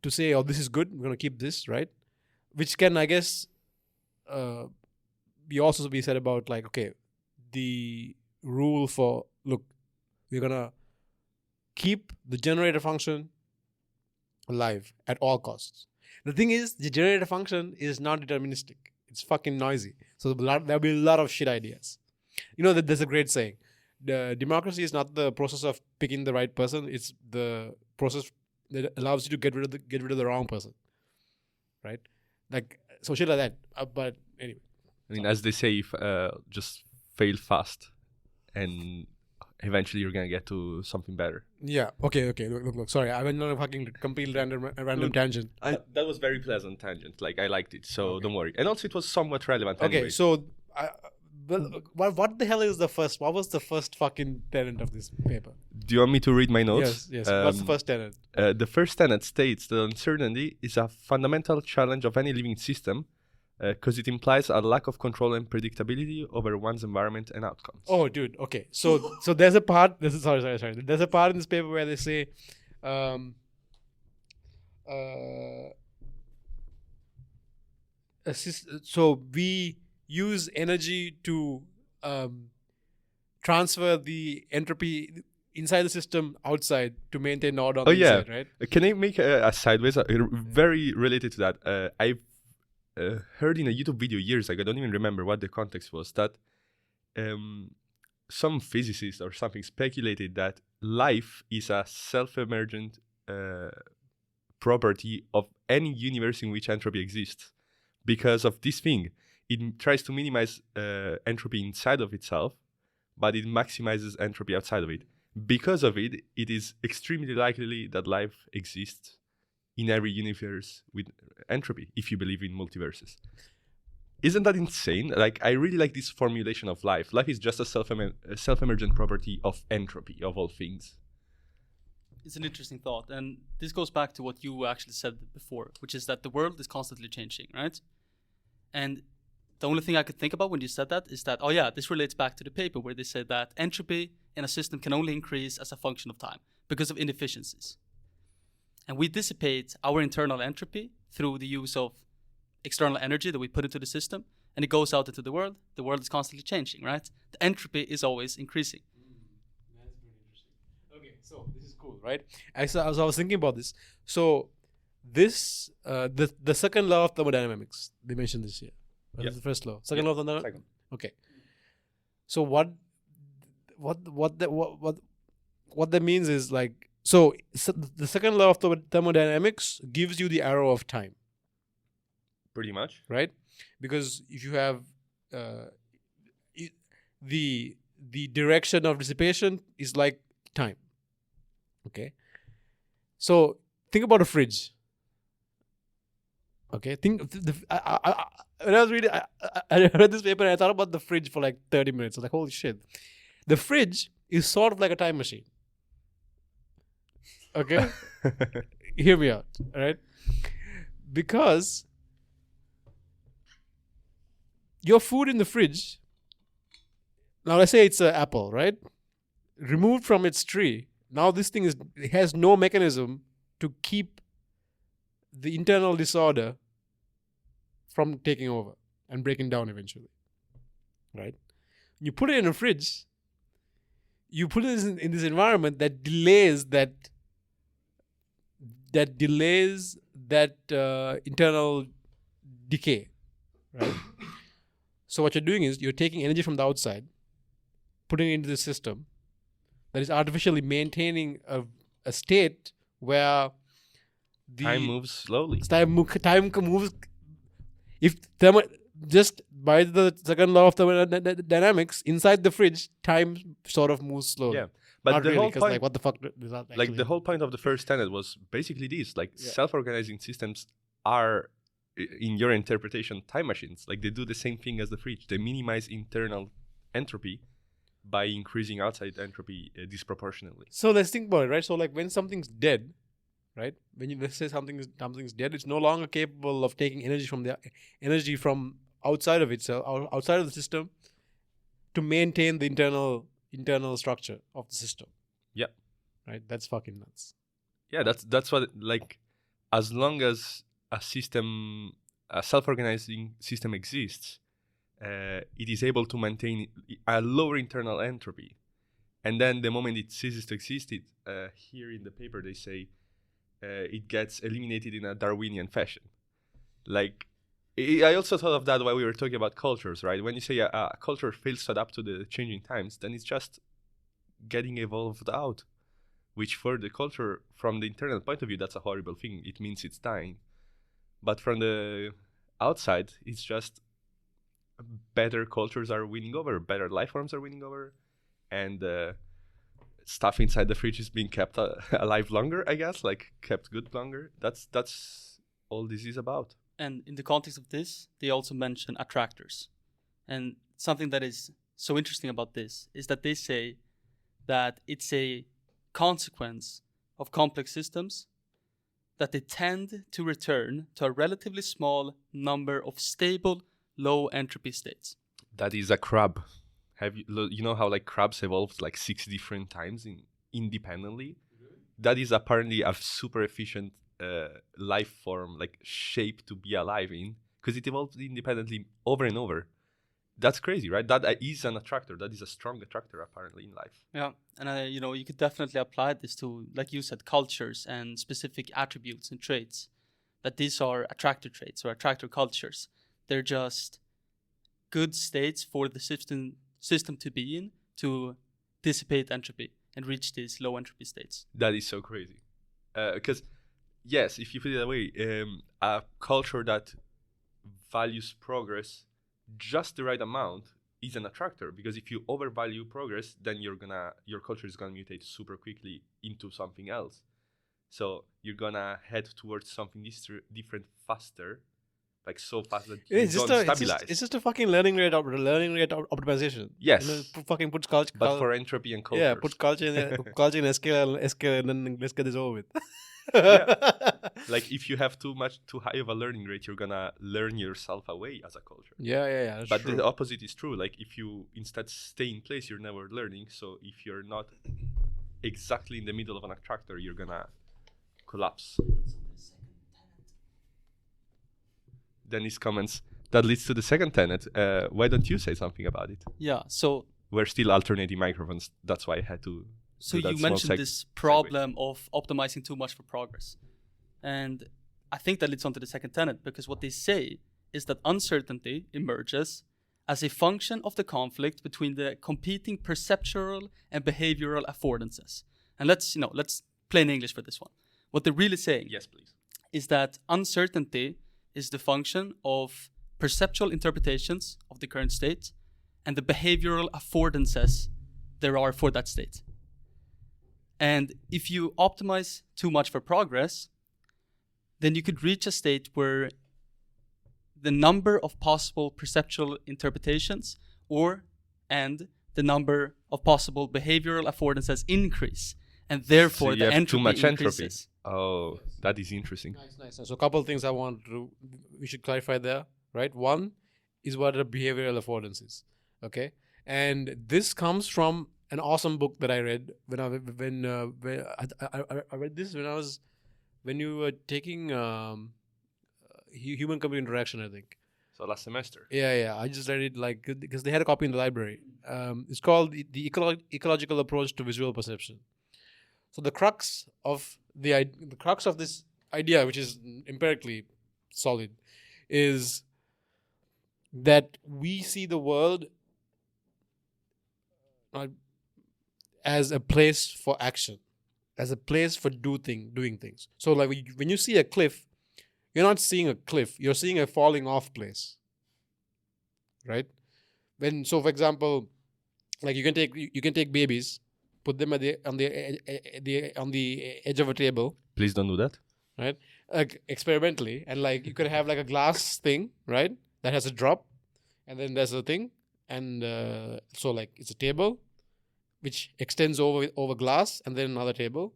to say, oh, this is good, we're going to keep this, right? Which can, I guess, be said about like, okay, the rule for, look, we're going to keep the generator function alive at all costs. The thing is, the generator function is not deterministic. It's fucking noisy. So there'll be a lot of shit ideas. You know that there's a great saying. The democracy is not the process of picking the right person. It's the process that allows you to get rid of the wrong person. Right? Like, so shit like that. But anyway. I mean, as they say, just fail fast, and eventually you're gonna get to something better. Yeah. Okay. Look. Sorry, I went on a fucking complete random tangent. That was very pleasant tangent. Like, I liked it, so don't worry. And also, it was somewhat relevant. Anyway. Okay, so what the hell is the first? What was the first fucking tenet of this paper? Do you want me to read my notes? Yes. What's the first tenet? The first tenet states that uncertainty is a fundamental challenge of any living system, because it implies a lack of control and predictability over one's environment and outcomes. Oh, dude. Okay. So there's a part. Sorry. There's a part in this paper where they say, so we use energy to transfer the entropy inside the system outside to maintain order on the inside, right? Can I make a sideways, very related to that? I've heard in a YouTube video years ago, I don't even remember what the context was, that some physicist or something speculated that life is a self-emergent property of any universe in which entropy exists. Because of this thing, it tries to minimize entropy inside of itself, but it maximizes entropy outside of it. Because of it, it is extremely likely that life exists in every universe with entropy, if you believe in multiverses. Isn't that insane? Like, I really like this formulation of life. Life is just a self-emergent property of entropy, of all things. It's an interesting thought, and this goes back to what you actually said before, which is that the world is constantly changing, right? And the only thing I could think about when you said that is that, oh yeah, this relates back to the paper where they said that entropy in a system can only increase as a function of time because of inefficiencies. And we dissipate our internal entropy through the use of external energy that we put into the system, and it goes out into the world. The world is constantly changing, right? The entropy is always increasing. That's pretty interesting. Okay, so this is cool, right? As I was thinking about this, so this the second law of thermodynamics, they mentioned this here. What is the first law? Second law of thermodynamics. Second. Okay. So what that means is like, so the second law of thermodynamics gives you the arrow of time. Pretty much. Right? Because if you have the direction of dissipation is like time. Okay? So think about a fridge. Okay? When I was reading, I read this paper and I thought about the fridge for like 30 minutes. I was like, holy shit. The fridge is sort of like a time machine. Okay? Hear me out. All right? Because your food in the fridge, now let's say it's an apple, right? Removed from its tree. Now this thing it has no mechanism to keep the internal disorder from taking over and breaking down eventually. Right? You put it in a fridge, you put it in this environment that delays that internal decay. Right? So what you're doing is you're taking energy from the outside, putting it into the system that is artificially maintaining a state where the time moves slowly. Time moves. If just by the second law of thermodynamics, inside the fridge, time sort of moves slowly. Yeah, but not the really, whole point, like, what the fuck does that actually like the whole point of the first tenet was basically this: like self-organizing systems are, in your interpretation, time machines. Like, they do the same thing as the fridge. They minimize internal entropy by increasing outside entropy disproportionately. So let's think about it, right? So like when something's dead, right? When let's say something's dead, it's no longer capable of taking energy from outside of itself, or outside of the system, to maintain the internal structure of the system. Yeah. Right? That's fucking nuts. Yeah, that's what, like, as long as a self-organizing system exists, it is able to maintain a lower internal entropy. And then the moment it ceases to exist, here in the paper they say it gets eliminated in a Darwinian fashion. Like, I also thought of that while we were talking about cultures, right? When you say a culture fails to adapt to the changing times, then it's just getting evolved out, which for the culture, from the internal point of view, that's a horrible thing. It means it's dying. But from the outside, it's just better cultures are winning over, better life forms are winning over, and stuff inside the fridge is being kept alive longer, I guess, like kept good longer. That's all this is about. And in the context of this, they also mention attractors. And something that is so interesting about this is that they say that it's a consequence of complex systems that they tend to return to a relatively small number of stable, low entropy states. That is a crab. Have you know how like crabs evolved like 6 different times independently? That is apparently a super efficient life form, like shape to be alive in, because it evolved independently over and over. That's crazy, right? That is an attractor. That is a strong attractor apparently in life. Yeah, and you could definitely apply this to, like you said, cultures and specific attributes and traits. That these are attractor traits or attractor cultures. They're just good states for the system to be in to dissipate entropy and reach these low entropy states. That is so crazy, because yes, if you put it that way, a culture that values progress just the right amount is an attractor, because if you overvalue progress, then your culture is gonna mutate super quickly into something else. So you're gonna head towards something different faster, like so fast that you don't stabilize. It's just a fucking learning rate optimization. Yes. Fucking puts culture. But for entropy and culture. Yeah, put culture in SQL, and then let's get this over with. Like if you have too high of a learning rate, you're gonna learn yourself away as a culture. Yeah. That's But true. the opposite is true. Like if you instead stay in place, you're never learning. So if you're not exactly in the middle of an attractor, you're gonna collapse. Dennis comments, that leads to the second tenet. Why don't you say something about it? Yeah, so We're still alternating microphones. That's why I had to. So do that you small mentioned this problem of optimizing too much for progress. And I think that leads on to the second tenet, because what they say is that uncertainty emerges as a function of the conflict between the competing perceptual and behavioral affordances. And let's plain English for this one. What they're really saying Yes, please. is that uncertainty is the function of perceptual interpretations of the current state and the behavioral affordances there are for that state. And if you optimize too much for progress, then you could reach a state where the number of possible perceptual interpretations and the number of possible behavioral affordances increase, and therefore So you the have entropy too much entropy. increases. Oh, that is interesting. Nice. So a couple of things we should clarify there, right? One is what a behavioral affordance is, okay? And this comes from an awesome book that I read when I read this when you were taking human computer interaction, I think. So last semester. Yeah. I just read it because they had a copy in the library. It's called the ecological approach to visual perception. So the crux of this idea, which is empirically solid, is that we see the world as a place for action, as a place for doing things. So like when you see a cliff, you're not seeing a cliff, you're seeing a falling off place, right? For example, like you can take babies, put them on the edge of a table. Please don't do that. Right? Like experimentally, and like you could have like a glass thing, right? That has a drop, and then there's a thing, and so like it's a table, which extends over glass, and then another table.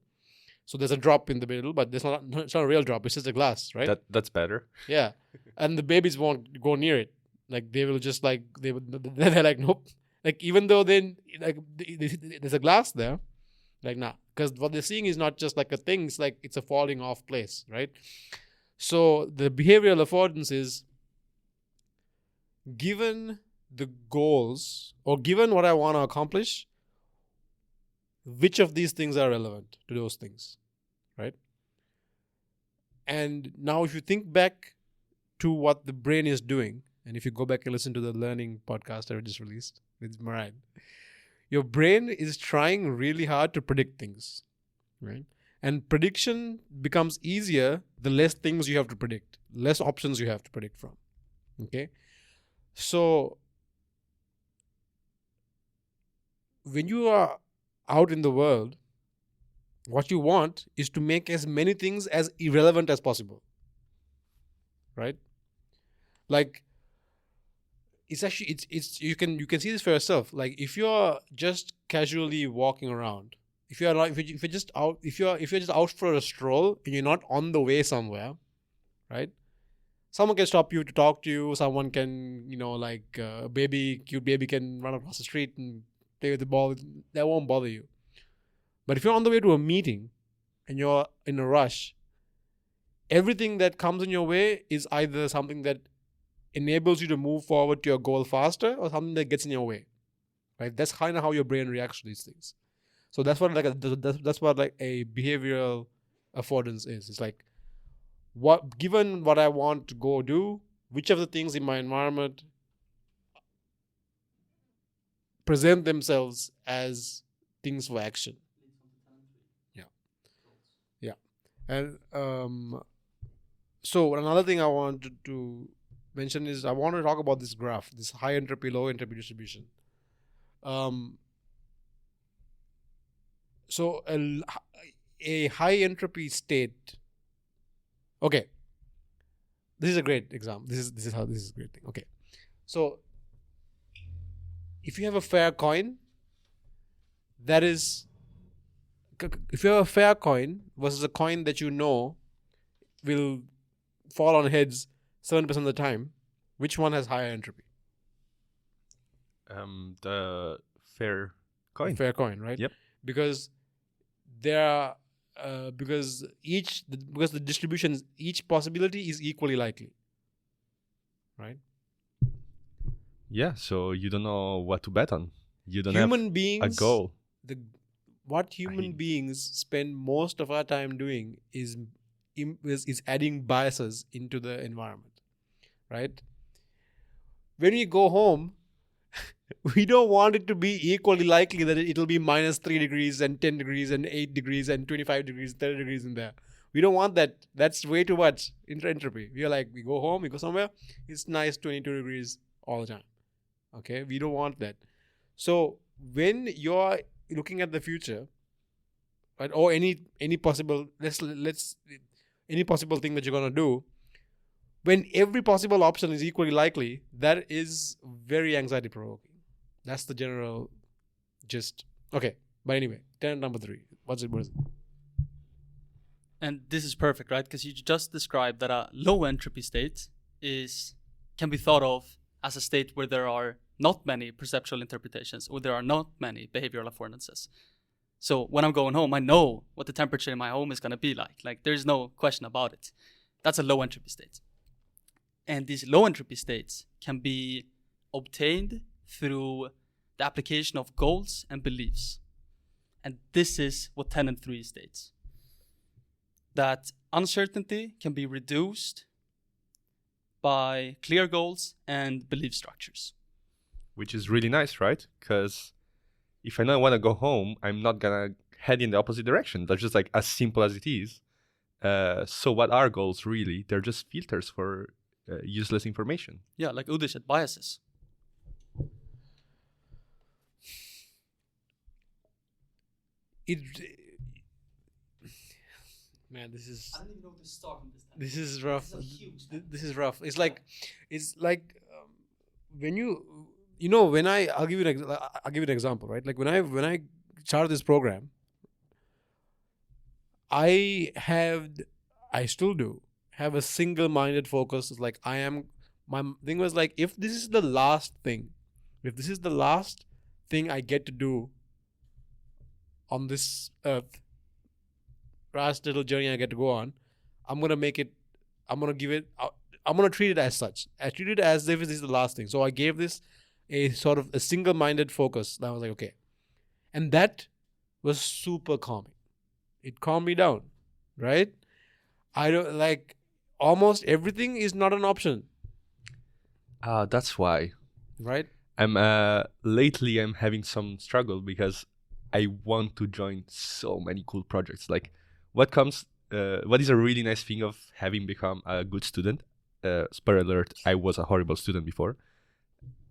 So there's a drop in the middle, but it's not a real drop. It's just a glass, right? That's better. Yeah, and the babies won't go near it. Like they will just they're like nope. Like even though then like there's a glass there, like nah, Because what they're seeing is not just like a thing, it's like it's a falling off place, right? So the behavioral affordance is, given the goals or given what I want to accomplish, which of these things are relevant to those things, right? And now if you think back to what the brain is doing, and if you go back and listen to the learning podcast I just released with Mariah, your brain is trying really hard to predict things, right? And prediction becomes easier the less things you have to predict, less options you have to predict from, okay? So when you are out in the world, what you want is to make as many things as irrelevant as possible, right? Like, it's actually it's you can see this for yourself. Like, if you're just casually walking around, if you're just out for a stroll and you're not on the way somewhere, right? Someone can stop you to talk to you. Someone can, like a cute baby can run across the street and play with the ball. That won't bother you. But if you're on the way to a meeting and you're in a rush, everything that comes in your way is either something that enables you to move forward to your goal faster or something that gets in your way, right? That's kind of how your brain reacts to these things. So that's what a behavioral affordance is. It's like, given what I want to go do, which of the things in my environment present themselves as things for action. Yeah. And so another thing I wanted to mention is I want to talk about this graph, this high entropy, low entropy distribution. So a high entropy state. Okay, this is a great example. This is a great thing. Okay, so if you have a fair coin, if you have a fair coin versus a coin that will fall on heads 7% of the time, which one has higher entropy? The fair coin. Fair coin, right? Yep. Because because the distribution, each possibility is equally likely, right? Yeah. So you don't know what to bet on. You don't Human have beings, a goal. What human beings spend most of our time doing is adding biases into the environment, right? When we go home, we don't want it to be equally likely that it'll be minus 3 degrees and 10 degrees and 8 degrees and 25 degrees, 30 degrees in there. We don't want that. That's way too much entropy. We are like, we go home, we go somewhere, it's nice 22 degrees all the time. Okay? We don't want that. So when you're looking at the future, right, or any possible any possible thing that you're gonna do, when every possible option is equally likely, that is very anxiety provoking. That's the general gist. Okay, but anyway, tenet number 3. What is it? And this is perfect, right? Because you just described that a low entropy state can be thought of as a state where there are not many perceptual interpretations, or there are not many behavioral affordances. So when I'm going home, I know what the temperature in my home is going to be like. Like, there's no question about it. That's a low entropy state. And these low entropy states can be obtained through the application of goals and beliefs. And this is what tenet 3 states. That uncertainty can be reduced by clear goals and belief structures. Which is really nice, right? Because if I know I want to go home, I'm not going to head in the opposite direction. That's just like as simple as it is. So what are goals really? They're just filters for useless information. Yeah, like Uday said, biases. Man, this is... I don't even know where to start on this time. This is rough. This is rough. It's like when when I'll give you an example, right? Like when I started this program, I still do have a single-minded focus. It's like my thing was like, if this is the last thing I get to do on this earth, last little journey I get to go on, I'm gonna treat it as such. I treat it as if this is the last thing. So I gave this a sort of a single-minded focus. And I was like, okay. And that was super calming. It calmed me down, right? I don't like almost everything is not an option, That's why. right? Lately I'm having some struggle because I want to join so many cool projects. Like what is a really nice thing of having become a good student, spoiler alert, I was a horrible student before,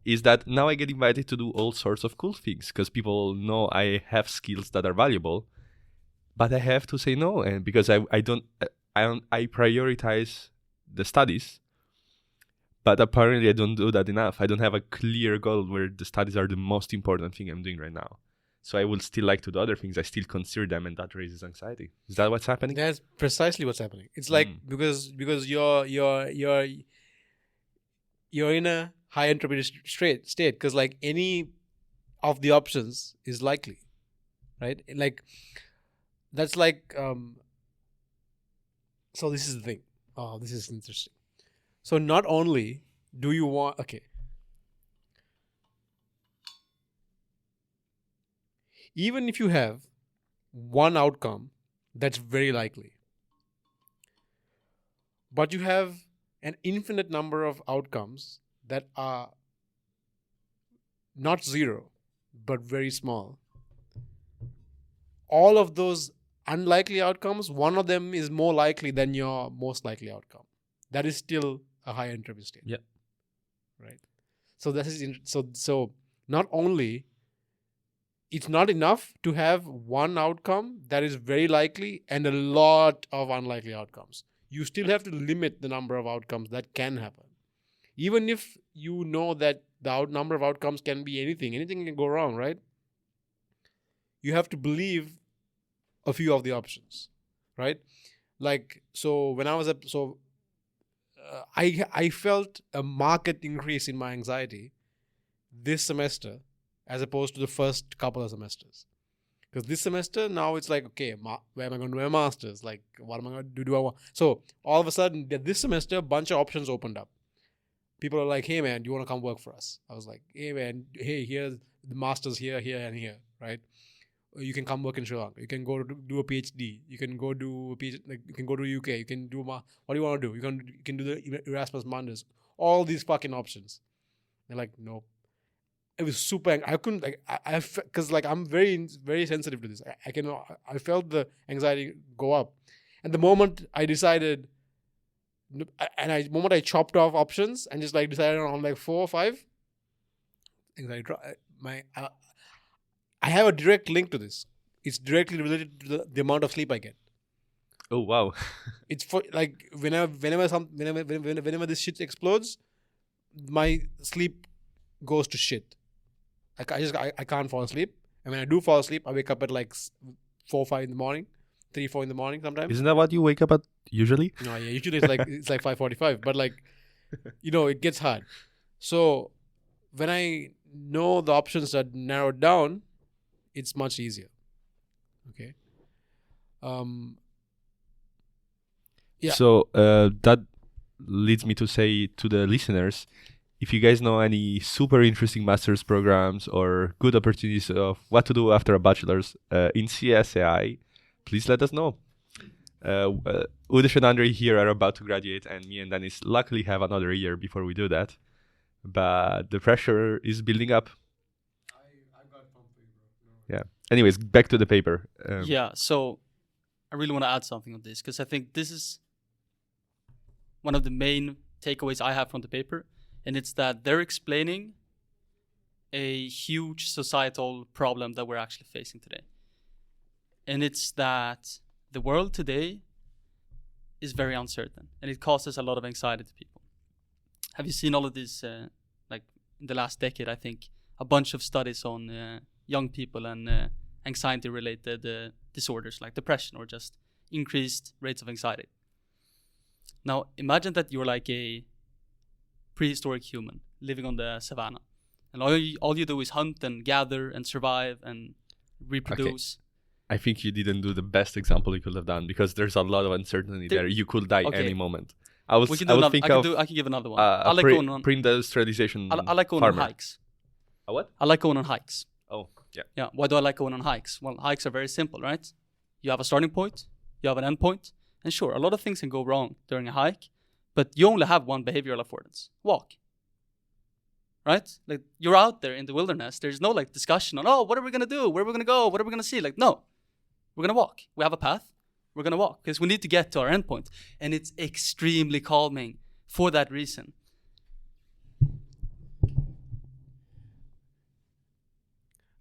is that now I get invited to do all sorts of cool things because people know I have skills that are valuable, but I have to say no, and because I prioritize the studies, but apparently I don't do that enough. I don't have a clear goal where the studies are the most important thing I'm doing right now. So I would still like to do other things. I still consider them, and that raises anxiety. Is that what's happening? That's precisely what's happening. It's like because you're in a high entropy state because like any of the options is likely, right? Like that's like so this is the thing. Oh, this is interesting. So not only do you want even if you have one outcome that's very likely, but you have an infinite number of outcomes that are not zero, but very small. All of those unlikely outcomes, one of them is more likely than your most likely outcome. That is still a high entropy state. Yeah. Right. So this is so not only it's not enough to have one outcome that is very likely and a lot of unlikely outcomes. You still have to limit the number of outcomes that can happen. Even if you know that the number of outcomes can be anything can go wrong, right? You have to believe a few of the options, right? Like, so when I was I felt a marked increase in my anxiety this semester as opposed to the first couple of semesters. Because this semester, now it's like, okay, where am I going to do my master's? Like, what am I going to do? So all of a sudden, this semester, a bunch of options opened up. People are like, hey, man, do you want to come work for us? I was like, hey, man, here's the master's here, and here, right? You can come work in Sri Lanka. You can go do a PhD. You can go do a PhD, like, you can go to UK. You can do what do you want to do? You can do the Erasmus Mundus. All these fucking options. They're like, nope. It was super. I couldn't like because like I'm very very sensitive to this. I felt the anxiety go up, and the moment I decided, the moment I chopped off options and just like decided on like 4 or 5, anxiety dropped. I have a direct link to this. It's directly related to the amount of sleep I get. Oh wow! It's for like whenever this shit explodes, my sleep goes to shit. I can't fall asleep, and when I do fall asleep, I wake up at like 4, 5 in the morning, 3, 4 in the morning sometimes. Isn't that what you wake up at usually? No, yeah, usually it's like 5:45, but like it gets hard. So when I know the options are narrowed down, it's much easier. Okay. Yeah. So that leads me to say to the listeners, if you guys know any super interesting master's programs or good opportunities of what to do after a bachelor's in CSAI, please let us know. Udesh and Andre here are about to graduate, and me and Dennis luckily have another year before we do that. But the pressure is building up. I got pumped, bro. No. Yeah. Anyways, back to the paper. So I really want to add something on this because I think this is one of the main takeaways I have from the paper. And it's that they're explaining a huge societal problem that we're actually facing today. And it's that the world today is very uncertain, and it causes a lot of anxiety to people. Have you seen all of these, like in the last decade, I think, a bunch of studies on young people and anxiety-related disorders like depression or just increased rates of anxiety. Now, imagine that you're like a prehistoric human living on the savannah, and all you do is hunt and gather and survive and reproduce. Okay. I think you didn't do the best example you could have done because there's a lot of uncertainty there. You could die Okay. any moment. I will We can do another. think I can give another one. I like going on. pre-industrialization I like going farmer. on hikes. A what? I like going on hikes. Oh, yeah. Yeah. Why do I like going on hikes? Well, hikes are very simple, right? You have a starting point, you have an end point, and sure, a lot of things can go wrong during a hike, but you only have one behavioral affordance: walk. Right? Like you're out there in the wilderness. There's no like discussion on, oh, what are we gonna do? Where are we gonna go? What are we gonna see? Like, no, we're gonna walk. We have a path. We're gonna walk because we need to get to our endpoint, and it's extremely calming for that reason.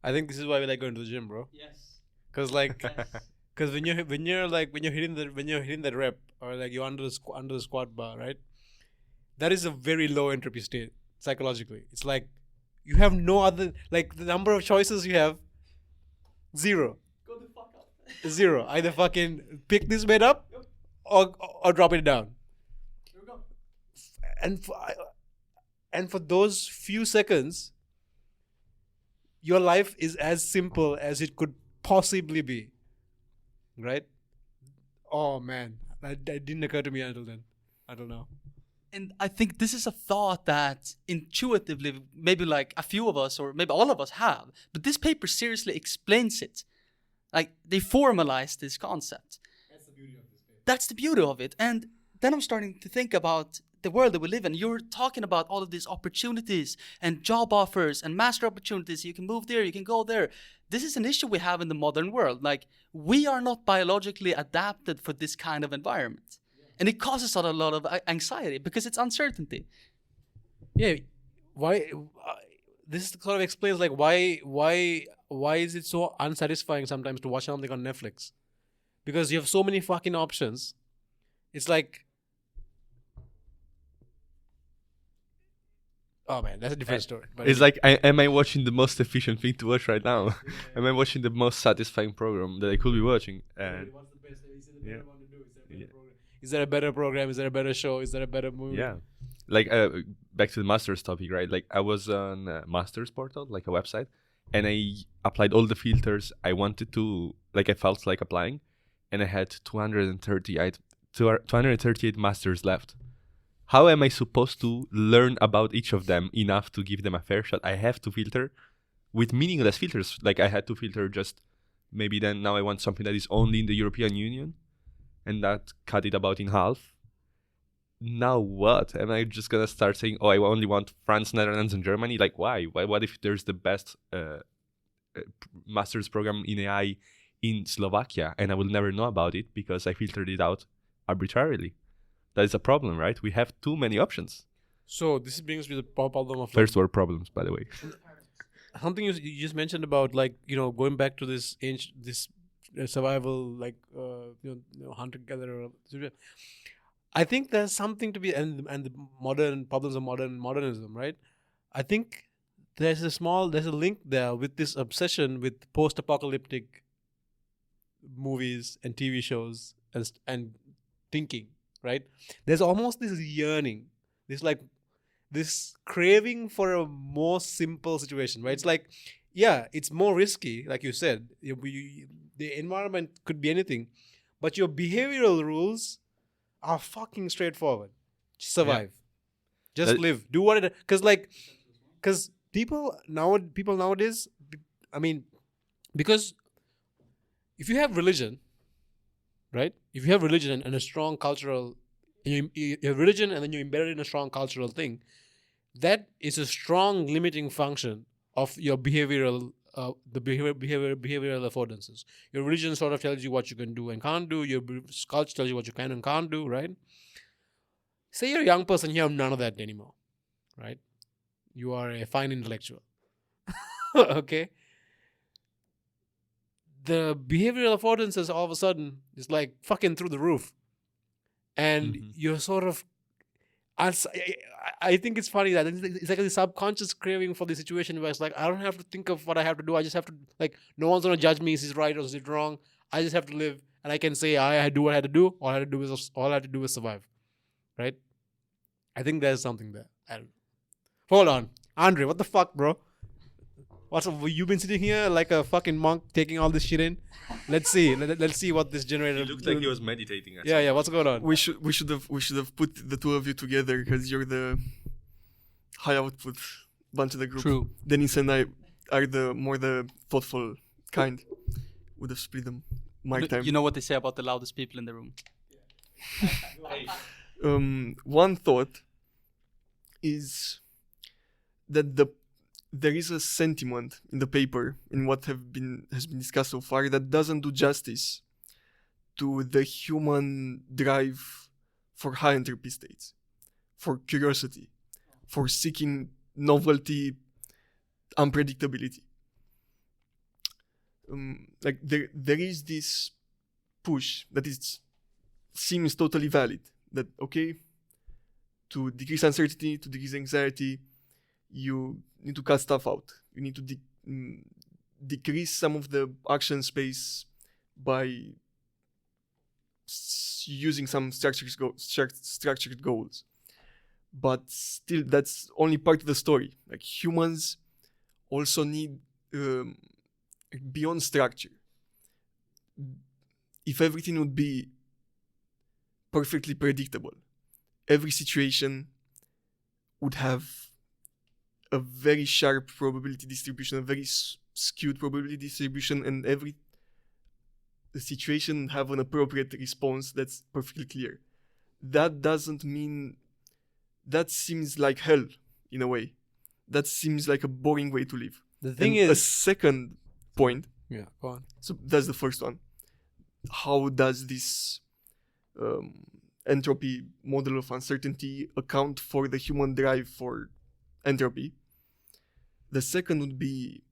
I think this is why we like going to the gym, bro. Yes. Cause like, cause when you're hitting that rep or like you're under the squat bar, right? That is a very low entropy state psychologically. It's like you have no other, like the number of choices you have, zero. Go the fuck up. Zero. Either fucking pick this weight up or drop it down. Here we go. And for those few seconds, your life is as simple as it could possibly be. Right? Oh man, that didn't occur to me until then. I don't know. And I think this is a thought that intuitively maybe like a few of us or maybe all of us have, but this paper seriously explains it. Like they formalize this concept. That's the beauty of this paper. That's the beauty of it. And then I'm starting to think about the world that we live in. You're talking about all of these opportunities and job offers and master opportunities. You can move there, you can go there. This is an issue we have in the modern world. Like we are not biologically adapted for this kind of environment. And it causes us a lot of anxiety because it's uncertainty. Yeah, why? This sort of explains like why is it so unsatisfying sometimes to watch something on Netflix? Because you have so many fucking options. It's like, oh man, that's a different story. But It's like, am I watching the most efficient thing to watch right now? Am I watching the most satisfying program that I could be watching? And what's the best? Is it the Yeah. better one to do? Is there a better Yeah. program? Is there a better program? Is there a better show? Is there a better movie? yeah, like back to the masters topic, right? Like I was on a masters portal, like a website, and I applied all the filters I wanted to, like I felt like applying, and I had 238 masters left. How am I supposed to learn about each of them enough to give them a fair shot? I have to filter with meaningless filters. Like I had to filter just maybe then now I want something that is only in the European Union, and that cut it about in half. Now what? Am I just gonna start saying, oh, I only want France, Netherlands, and Germany? Like why? What if there's the best master's program in AI in Slovakia, and I will never know about it because I filtered it out arbitrarily? That is a problem, right? We have too many options. So this brings me to the problem of First world problems, by the way. something you just mentioned about like going back to this survival like hunter gatherer. I think there's something to be and the modern problems of modernism, right? I think there's a link there with this obsession with post-apocalyptic movies and TV shows and thinking, right? There's almost this yearning, this craving for a more simple situation, right? It's like, yeah, it's more risky, like you said. The environment could be anything, but your behavioral rules are fucking straightforward. Just survive. Just live. Do what it... Because people nowadays, I mean, because if you have religion, right? If you have religion and a strong cultural... You have religion and then you embed it in a strong cultural thing, that is a strong limiting function of your behavioral behavioral affordances. Your religion sort of tells you what you can do and can't do. Your culture tells you what you can and can't do, right? Say you're a young person, you have none of that anymore, right? You are a fine intellectual. Okay? The behavioral affordances all of a sudden is like fucking through the roof. And you're sort of... I think it's funny that it's like a subconscious craving for the situation where it's like, I don't have to think of what I have to do. I just have to, like, no one's going to judge me. Is it right or is it wrong? I just have to live. And I can say, I do what I had to do. All I had to do is survive. Right? I think there's something there. I don't know. Hold on. Andre, what the fuck, bro? What's up? You've been sitting here like a fucking monk taking all this shit in. Let's see. Let's see what this generator. He looked like he was meditating. Yeah. What's going on? We should have put the two of you together because you're the high output bunch of the group. True. Dennis and I are the thoughtful kind. Would have split them. Mic time. You know what they say about the loudest people in the room. One thought is that there is a sentiment in the paper, in what has been discussed so far, that doesn't do justice to the human drive for high entropy states, for curiosity, for seeking novelty, unpredictability. Like there is this push that seems totally valid, that okay, to decrease uncertainty, to decrease anxiety, you need to cut stuff out. You need to decrease some of the action space by using some structured goals. But still, that's only part of the story. Like humans also need beyond structure. If everything would be perfectly predictable, every situation would have a very sharp probability distribution, a very skewed probability distribution, and every situation have an appropriate response that's perfectly clear. That doesn't mean... That seems like hell, in a way. That seems like a boring way to live. The thing and is... a second point... Yeah, go on. So that's the first one. How does this entropy model of uncertainty account for the human drive for entropy? The second would be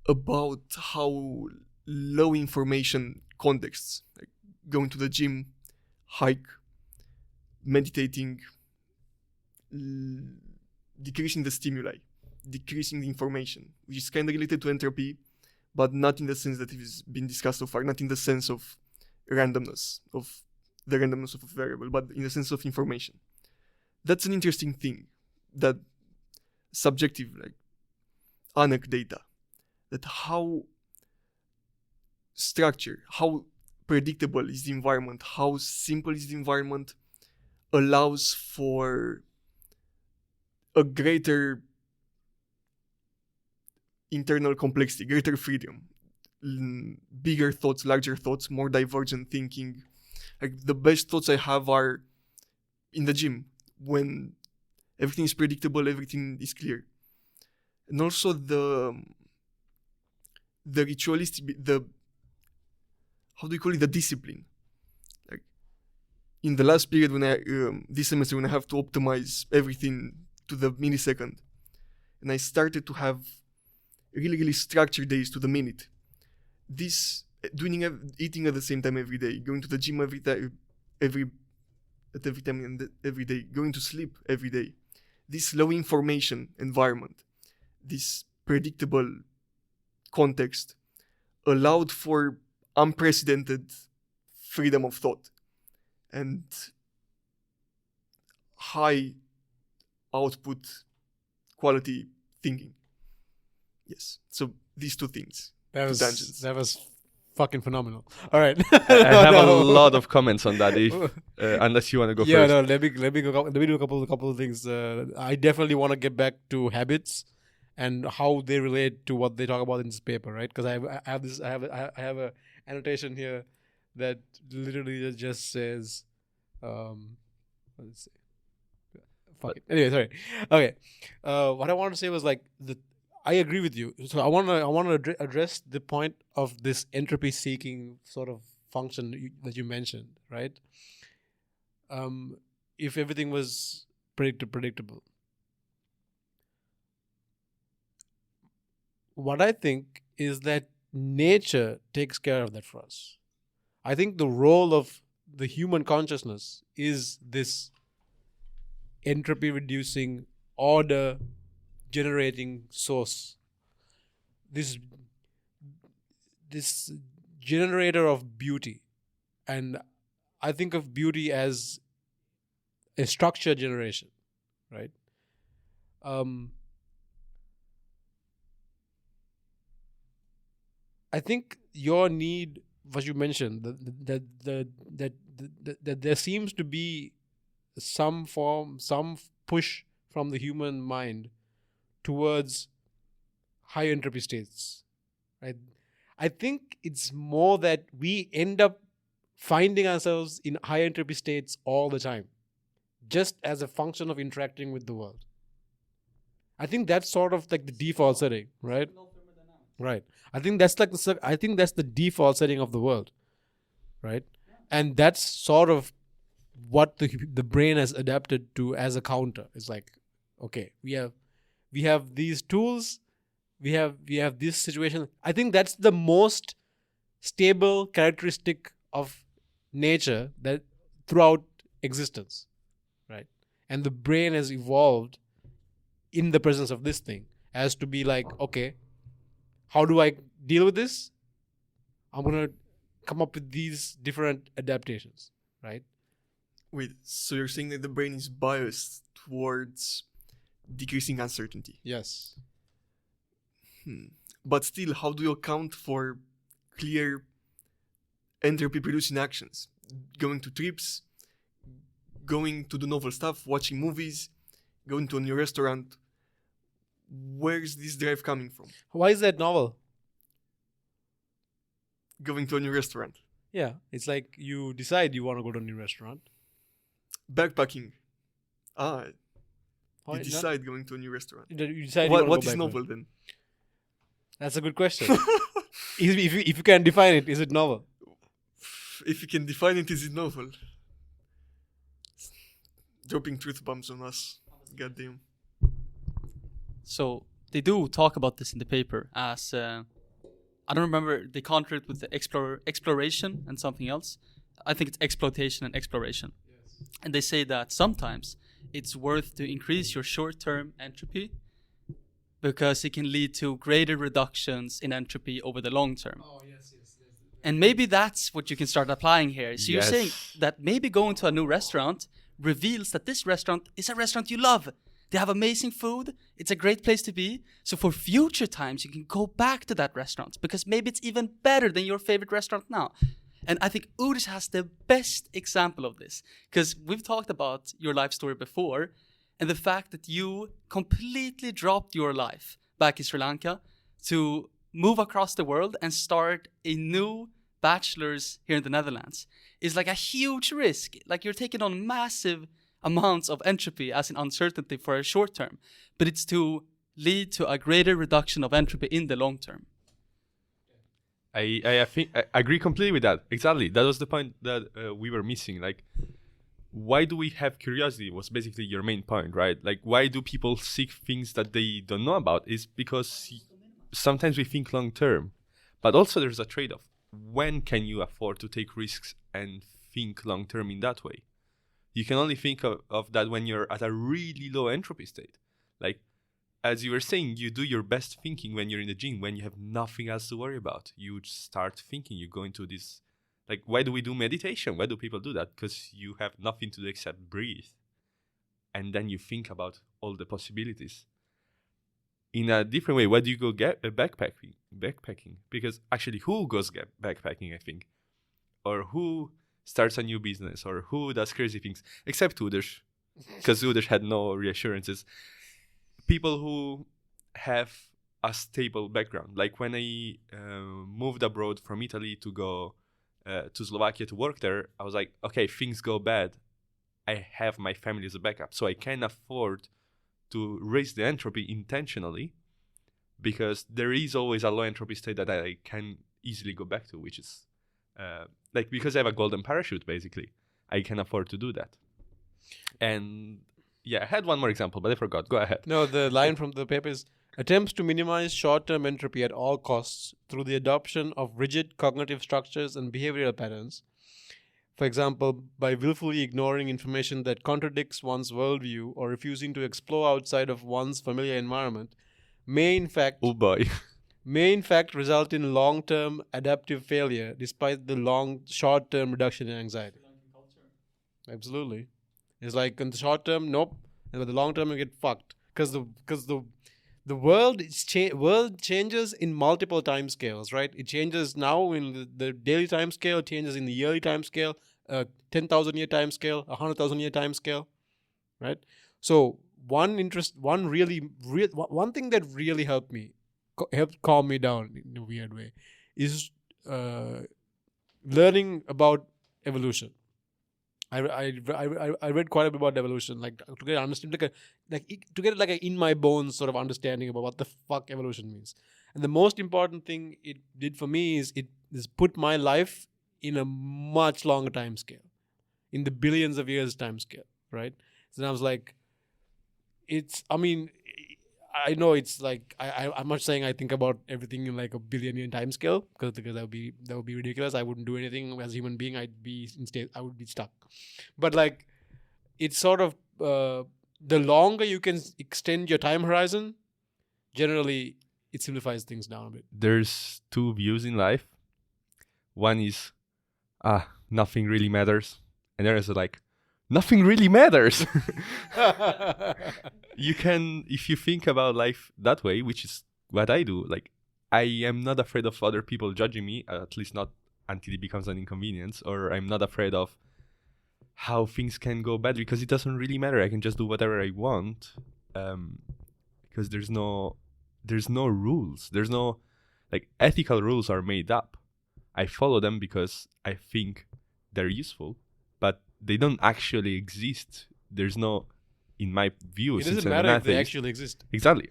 about how low information contexts, like going to the gym, hike, meditating, decreasing the stimuli, decreasing the information, which is kind of related to entropy, but not in the sense that it has been discussed so far, not in the sense of randomness, of the randomness of a variable, but in the sense of information. That's an interesting thing, that subjective, like anecdata, that how structured, how predictable is the environment, how simple is the environment, allows for a greater internal complexity, greater freedom, bigger thoughts, larger thoughts, more divergent thinking. Like the best thoughts I have are in the gym, when everything is predictable, everything is clear. And also the ritualistic, how do you call it, the discipline. Like in the last period, when this semester, when I have to optimize everything to the millisecond, and I started to have really, really structured days to the minute. This eating at the same time every day, going to the gym every day, going to sleep every day. This low information environment, this predictable context, allowed for unprecedented freedom of thought and high output quality thinking. Yes. So these two things. That tangents. was fucking phenomenal. All right. I have a lot of comments on that. If unless you want to go yeah, first. no. Let me do a couple of things. I definitely want to get back to habits and how they relate to what they talk about in this paper, right? Because I have a annotation here that literally just says, let's see. Fuck it. Anyway, sorry. Okay. What I wanted to say was like I agree with you. So I want to address the point of this entropy seeking sort of function that you mentioned, right? If everything was predictable. What I think is that nature takes care of that for us. I think the role of the human consciousness is this entropy reducing, order generating source. This generator of beauty. And I think of beauty as a structure generation, right? I think your need, what you mentioned, that there seems to be some push from the human mind towards high entropy states, right? I think it's more that we end up finding ourselves in high entropy states all the time, just as a function of interacting with the world. I think that's sort of like the default setting, right? Right. I think that's the default setting of the world, right? And that's sort of what the brain has adapted to as a counter. It's like, okay, we have these tools, we have this situation. I think that's the most stable characteristic of nature that throughout existence, right? And the brain has evolved in the presence of this thing as to be like, okay, how do I deal with this? I'm gonna come up with these different adaptations, right? Wait, so you're saying that the brain is biased towards decreasing uncertainty? Yes. But still, how do you account for clear entropy producing actions? Going to trips, going to do novel stuff, watching movies, going to a new restaurant. Where's this drive coming from? Why is that novel? Going to a new restaurant. Yeah, it's like you decide you want to go to a new restaurant. Backpacking. Why You not? decide going to a new restaurant. You decide What you want to is go novel then? That's a good question. If you can define it, is it novel? If you can define it, is it novel? Dropping truth bombs on us. Goddamn. So they do talk about this in the paper as I don't remember, they counter it with the exploration and something else. I think it's exploitation and exploration. Yes. And they say that sometimes it's worth to increase your short-term entropy because it can lead to greater reductions in entropy over the long term. Oh, yes. And maybe that's what you can start applying here. So you're saying that maybe going to a new restaurant reveals that this restaurant is a restaurant you love. They have amazing food. It's a great place to be. So for future times, you can go back to that restaurant because maybe it's even better than your favorite restaurant now. And I think Urs has the best example of this because we've talked about your life story before and the fact that you completely dropped your life back in Sri Lanka to move across the world and start a new bachelor's here in the Netherlands is like a huge risk. Like you're taking on massive amounts of entropy as an uncertainty for a short term, but it's to lead to a greater reduction of entropy in the long term. I think I agree completely with that. Exactly. That was the point that we were missing. Like, why do we have curiosity was basically your main point, right? Like, why do people seek things that they don't know about? Is because sometimes we think long term, but also there's a trade-off. When can you afford to take risks and think long term in that way? You can only think of that when you're at a really low entropy state. Like, as you were saying, you do your best thinking when you're in the gym, when you have nothing else to worry about. You start thinking, you go into this. Like, why do we do meditation? Why do people do that? Because you have nothing to do except breathe. And then you think about all the possibilities. In a different way, why do you go backpacking? Because actually, who goes backpacking, I think? Or who starts a new business? Or who does crazy things? Except Udesh. Because Udesh had no reassurances. People who have a stable background. Like when I moved abroad from Italy to go to Slovakia to work there, I was like, okay, things go bad. I have my family as a backup. So I can afford to raise the entropy intentionally because there is always a low entropy state that I can easily go back to, which is like because I have a golden parachute, basically. I can afford to do that. And yeah, I had one more example, but I forgot. Go ahead. No, the line from the paper is attempts to minimize short-term entropy at all costs through the adoption of rigid cognitive structures and behavioral patterns. For example, by willfully ignoring information that contradicts one's worldview or refusing to explore outside of one's familiar environment, may in fact result in long-term adaptive failure despite the short-term reduction in anxiety. Absolutely. It's like in the short term, nope. And in the long term, you get fucked because the the world world changes in multiple time scales, right? It changes now in the daily time scale, it changes in the yearly time scale, 10,000 year time scale, 100,000 year time scale, right? So one thing that really helped calm me down in a weird way is learning about evolution. I read quite a bit about evolution, like to get understand, to get like a in my bones sort of understanding about what the fuck evolution means. And the most important thing it did for me is it put my life in a much longer time scale, in the billions of years time scale, right? So I was like, I know it's like I'm not saying I think about everything in like a billion year time scale because that would be ridiculous. I wouldn't do anything as a human being. I would be stuck. But like, it's sort of the longer you can extend your time horizon, generally it simplifies things down a bit. There's two views in life. One is nothing really matters, and there is like nothing really matters. You can, if you think about life that way, which is what I do, like I am not afraid of other people judging me, at least not until it becomes an inconvenience, or I'm not afraid of how things can go bad because it doesn't really matter. I can just do whatever I want, because there's no rules. There's no, like, ethical rules are made up. I follow them because I think they're useful, but they don't actually exist. There's no, in my view, it doesn't matter if they actually exist. Exactly.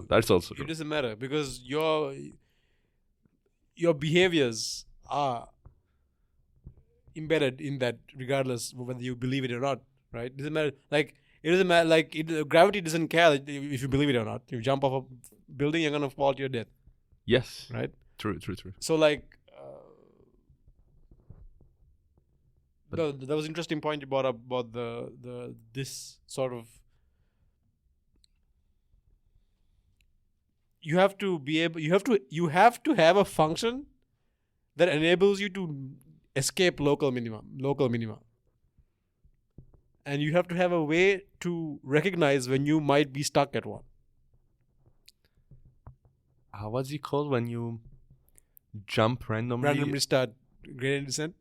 That's also true. It doesn't matter because your behaviors are embedded in that, regardless of whether you believe it or not. Right? It doesn't matter. Like, it doesn't matter. Like, gravity doesn't care if you believe it or not. If you jump off a building, you're gonna fall to your death. Yes. Right. True. So like. That was an interesting point you brought up about this sort of. You have to have a function that enables you to escape local minima, and you have to have a way to recognize when you might be stuck at one. What's it called when you jump randomly? Start gradient descent.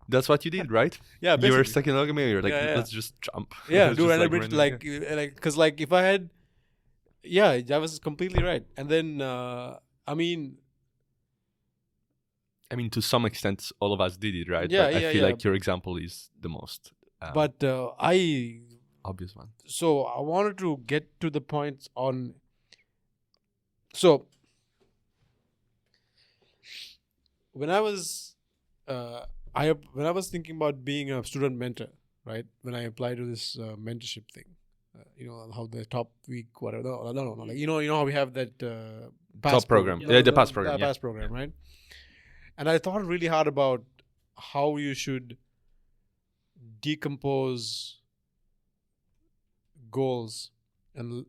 That's what you did, right? Yeah, basically. You were stuck in alchemy. You're like, let's just jump. Yeah, do random bridge, like, because like if I had, that was completely right. And then, I mean, to some extent, all of us did it, right? Yeah, but I feel like your example is the most. But obvious one. So I wanted to get to the point on. So when I was thinking about being a student mentor, right? When I applied to this mentorship thing, how the top week, whatever. No. Like, you know how we have that top program, the pass program, pass program, right? And I thought really hard about how you should decompose goals and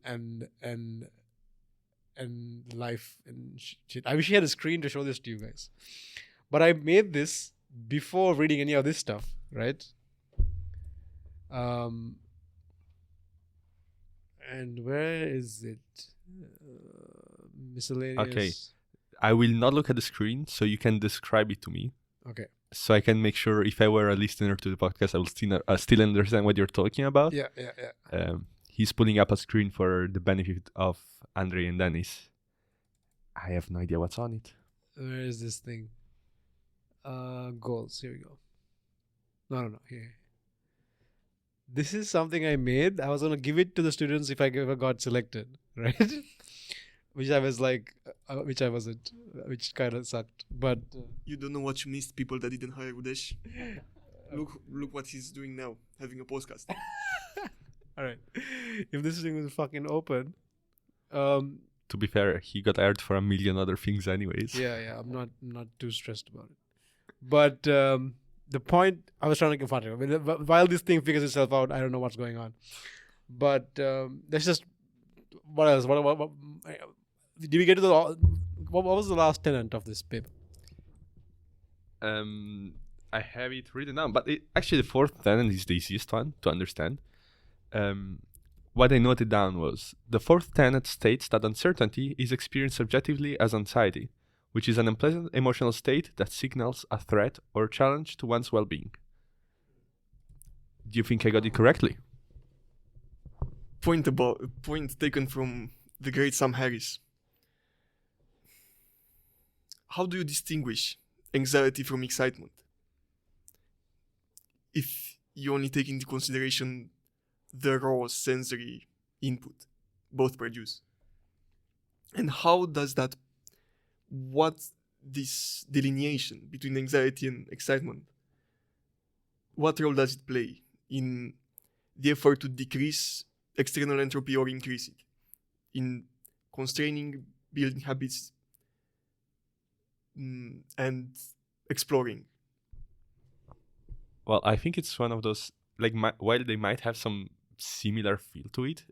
life and shit. I wish I had a screen to show this to you guys. But I made this before reading any of this stuff, right? And where is it? Miscellaneous. Okay. I will not look at the screen, so you can describe it to me. Okay. So I can make sure if I were a listener to the podcast, I will still understand what you're talking about. Yeah. He's pulling up a screen for the benefit of Andre and Dennis. I have no idea what's on it. Where is this thing? Goals. Here we go. No. Here. This is something I made. I was going to give it to the students if I ever got selected, right? Which I was like, which I wasn't, which kind of sucked. But you don't know what you missed, people that didn't hire Udesh. Look what he's doing now, having a podcast. All right. If this thing was fucking open. To be fair, he got hired for a million other things anyways. Yeah. I'm not too stressed about it. But the point I was trying to confront him. While this thing figures itself out, I don't know what's going on. But that's just, what else? What did we get to what was the last tenant of this paper? I have it written down, but actually the fourth tenant is the easiest one to understand. what I noted down was the fourth tenet states that uncertainty is experienced subjectively as anxiety, which is an unpleasant emotional state that signals a threat or challenge to one's well-being. Do you think I got it correctly? Point taken from the great Sam Harris. How do you distinguish anxiety from excitement? If you only take into consideration the raw sensory input both produce. And how does this delineation between anxiety and excitement, what role does it play in the effort to decrease external entropy or increase it? In constraining, building habits, and exploring? Well, I think it's one of those, like, while they might have some similar feel to it,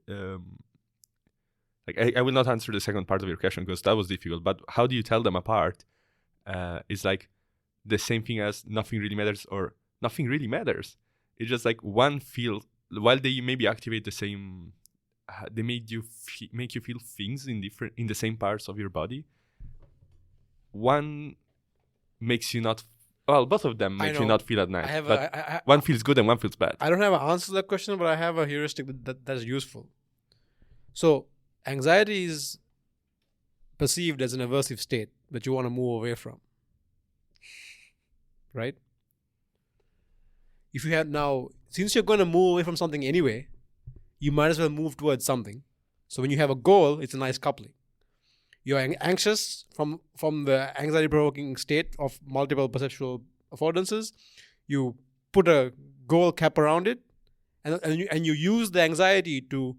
like I will not answer the second part of your question because that was difficult, but how do you tell them apart? It's like the same thing as nothing really matters or nothing really matters. It's just like one feel, while they maybe activate the same, they make you feel things in the same parts of your body. One makes you not, well, both of them make you not feel at night. One feels good and one feels bad. I don't have an answer to that question, but I have a heuristic that's useful. So anxiety is perceived as an aversive state that you want to move away from. Right? If you have now, since you're going to move away from something anyway, you might as well move towards something. So when you have a goal, it's a nice coupling. You're anxious from the anxiety-provoking state of multiple perceptual affordances. You put a goal cap around it, and you use the anxiety to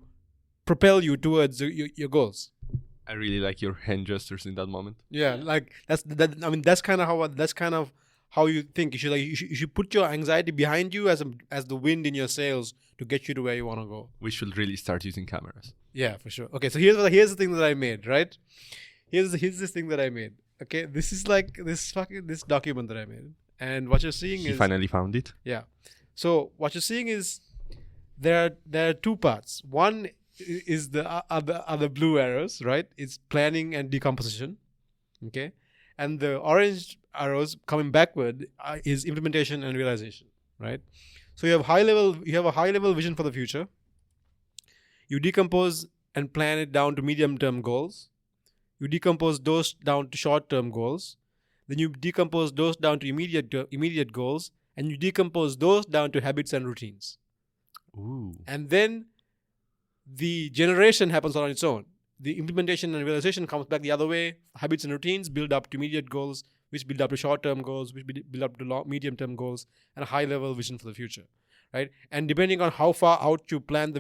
propel you towards your goals. I really like your hand gestures in that moment. Yeah, like that's kind of how you think. You should put your anxiety behind you as the wind in your sails to get you to where you want to go. We should really start using cameras. Yeah, for sure. Okay, so here's the thing that I made, right? Here's this thing that I made. Okay, this is like this document that I made, and what you're seeing is he finally found it. Yeah. So what you're seeing is there are two parts. One is the other blue arrows, right? It's planning and decomposition. Okay, and the orange arrows coming backward is implementation and realization, right? So you have a high level vision for the future. You decompose and plan it down to medium term goals. You decompose those down to short term goals. Then you decompose those down to immediate goals, and you decompose those down to habits and routines. Ooh. And then the generation happens on its own. The implementation and realization comes back the other way. Habits and routines build up to immediate goals, which build up to short-term goals, which build up to medium-term goals, and a high-level vision for the future, right? And depending on how far out you plan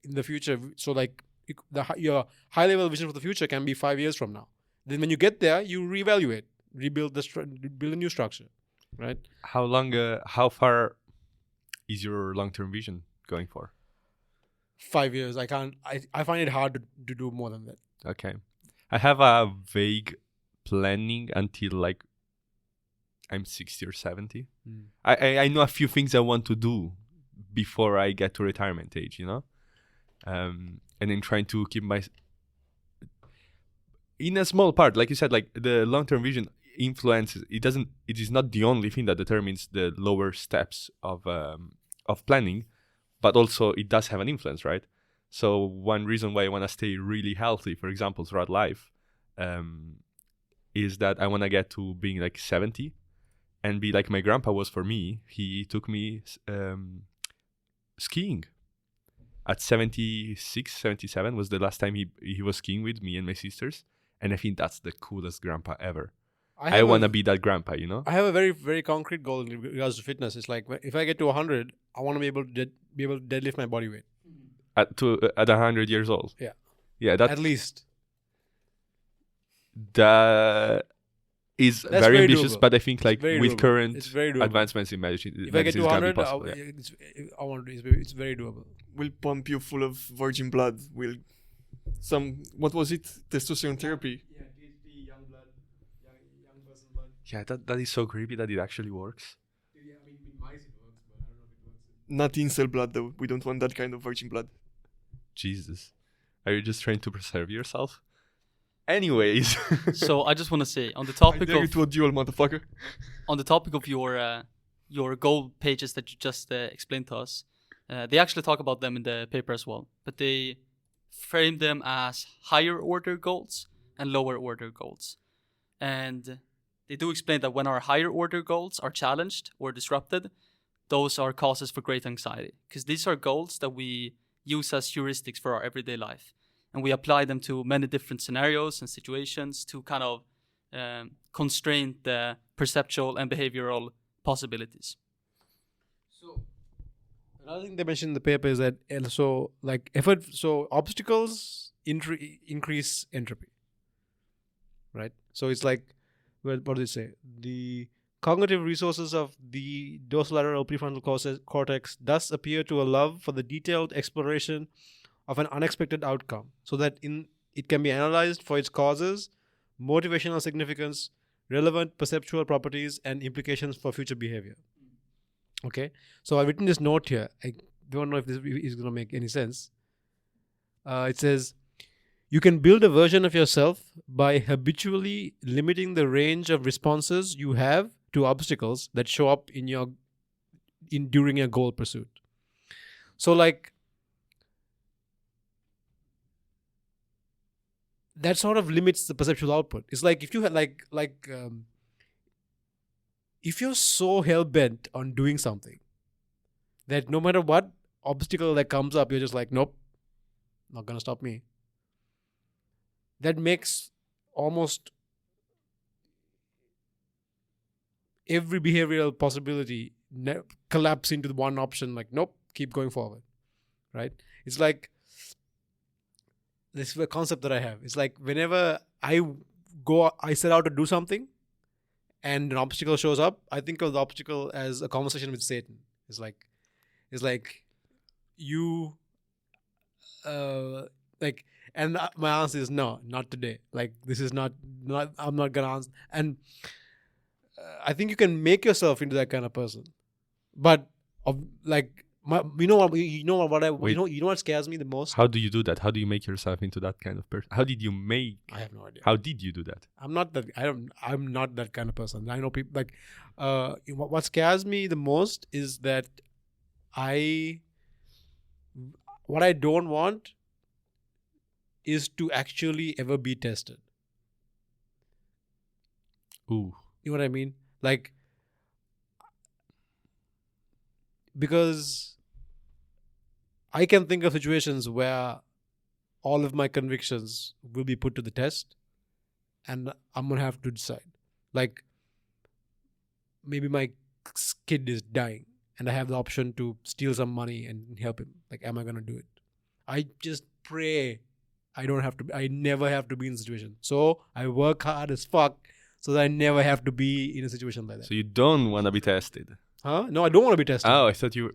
in the future, so like your high-level vision for the future can be 5 years from now. Then when you get there, you reevaluate, build a new structure, right? How far is your long-term vision going for? 5 years. I find it hard to do more than that. Okay. I have a vague planning until like I'm 60 or 70. I know a few things I want to do before I get to retirement age, and then trying to keep in a small part, like you said, like the long-term vision influences. It is not the only thing that determines the lower steps of planning, but also it does have an influence, right? So one reason why I want to stay really healthy, for example, throughout life, is that I want to get to being like 70 and be like my grandpa was for me. He took me skiing at 76, 77 was the last time he was skiing with me and my sisters. And I think that's the coolest grandpa ever. I want to be that grandpa, I have a very, very concrete goal in regards to fitness. It's like if I get to 100, I want to be able to deadlift my body weight. At 100 years old? Yeah. Yeah, at least. That's very ambitious, doable. but I think like with doable. current advancements in medicine, if I get to 100, I want to. It's very doable. We'll pump you full of virgin blood. What was it? Testosterone therapy. Yeah, PhD, young blood, young person blood. Yeah, that is so creepy that it actually works. Yeah, I mean, in mice it works, but I don't know if it works. Not incel blood though. We don't want that kind of virgin blood. Jesus. Are you just trying to preserve yourself? Anyways. So I just want to say on the I topic dare you of to a duel, motherfucker. your goal pages that you just explained to us, they actually talk about them in the paper as well, but they frame them as higher order goals and lower order goals. And they do explain that when our higher order goals are challenged or disrupted, those are causes for great anxiety, because these are goals that we use as heuristics for our everyday life, and we apply them to many different scenarios and situations to kind of constrain the perceptual and behavioral possibilities. So another thing they mentioned in the paper is that also like effort. So obstacles increase entropy, right? So it's like, what do they say? The cognitive resources of the dorsolateral prefrontal cortex thus appear to allow for the detailed exploration of an unexpected outcome, so that it can be analyzed for its causes, motivational significance, relevant perceptual properties, and implications for future behavior. Okay, so I've written this note here. I don't know if this is going to make any sense. It says, you can build a version of yourself by habitually limiting the range of responses you have to obstacles that show up during your goal pursuit. So like, that sort of limits the perceptual output. It's like if you had if you're so hell-bent on doing something that no matter what obstacle that comes up, you're just like, nope, not gonna stop me. That makes almost every behavioral possibility collapse into the one option, like, nope, keep going forward, right? It's like, this is a concept that I have. It's like whenever I set out to do something and an obstacle shows up, I think of the obstacle as a conversation with Satan. It's like you, and my answer is no, not today. Like, this is not I'm not gonna answer. And I think you can make yourself into that kind of person, but you know what scares me the most? How do you do that? How do you make yourself into that kind of person? How did you make? I have no idea. How did you do that? I'm not that kind of person. I know people like, what scares me the most is that what I don't want is to actually ever be tested. Ooh. You know what I mean? Like, because I can think of situations where all of my convictions will be put to the test and I'm going to have to decide. Like, maybe my kid is dying and I have the option to steal some money and help him. Like, am I going to do it? I just pray I never have to be in a situation. So I work hard as fuck so that I never have to be in a situation like that. So you don't want to be tested? Huh? No, I don't want to be tested. Oh, I thought you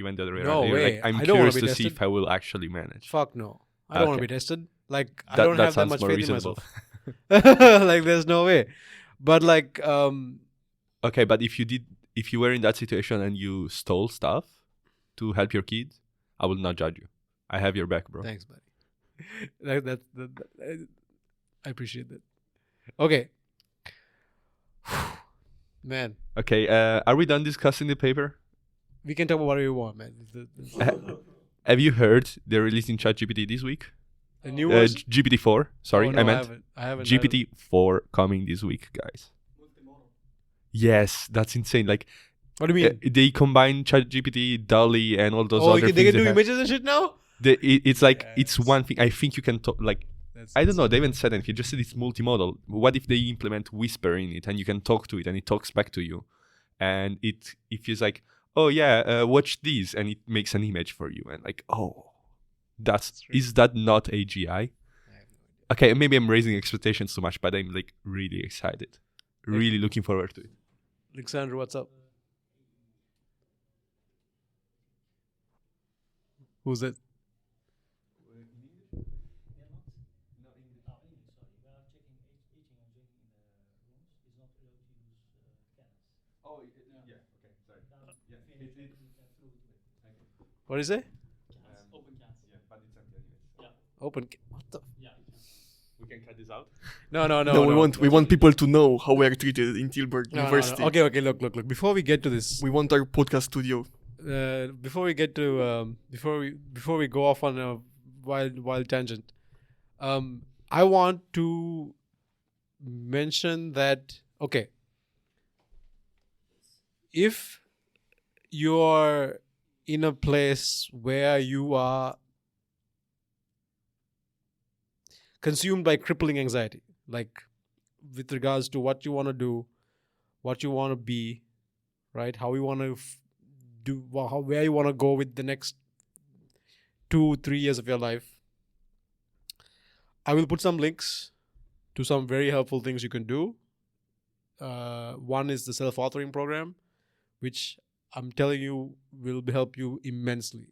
went the other way No around. You're way. like, I'm I don't wanna curious be to see tested. if I will actually manage. Fuck no. I don't want to Okay. be tested. Like, I don't have that sounds much more faith reasonable. in myself. Like, there's no way. But like, Okay, but if you were in that situation and you stole stuff to help your kid, I will not judge you. I have your back, bro. thanks, buddy. I appreciate that. Okay. Man, Okay, are we done discussing the paper? we can talk about whatever you want, man. Have you heard they're releasing ChatGPT this week? The new ones? GPT-4. Sorry, Oh, no, I meant I haven't. GPT-4 coming this week, guys. Yes, that's insane. Like, What do you mean? they combine ChatGPT, DALL-E, and all those Oh, other they things. can do have. images and shit now? It's like, it's Yes. one thing. I think you can talk, like, That's I don't know, they haven't said anything. Just said it's multimodal. What if they implement Whisper in it and you can talk to it and it talks back to you? And it feels like, oh yeah, watch this, and it makes an image for you. And like, oh, is that not AGI? I have no idea. Okay, maybe I'm raising expectations too much, but I'm like really excited. Really looking forward to it. Alexander, what's up? Who's that? What is it? Open cans. Yeah, but it's empty Open. What the? We can cut this out. No. No, we want people to know how we are treated in Tilburg No. University. Okay. Look. Before we get to this, We want our podcast studio. before we get to before we go off on a wild tangent, I want to mention that if you're in a place where you are consumed by crippling anxiety, like with regards to what you want to do, what you want to be, right? How you want to do, where you want to go with the next 2-3 years of your life. I will put some links to some very helpful things you can do. One is the self-authoring program, which I'm telling you will help you immensely.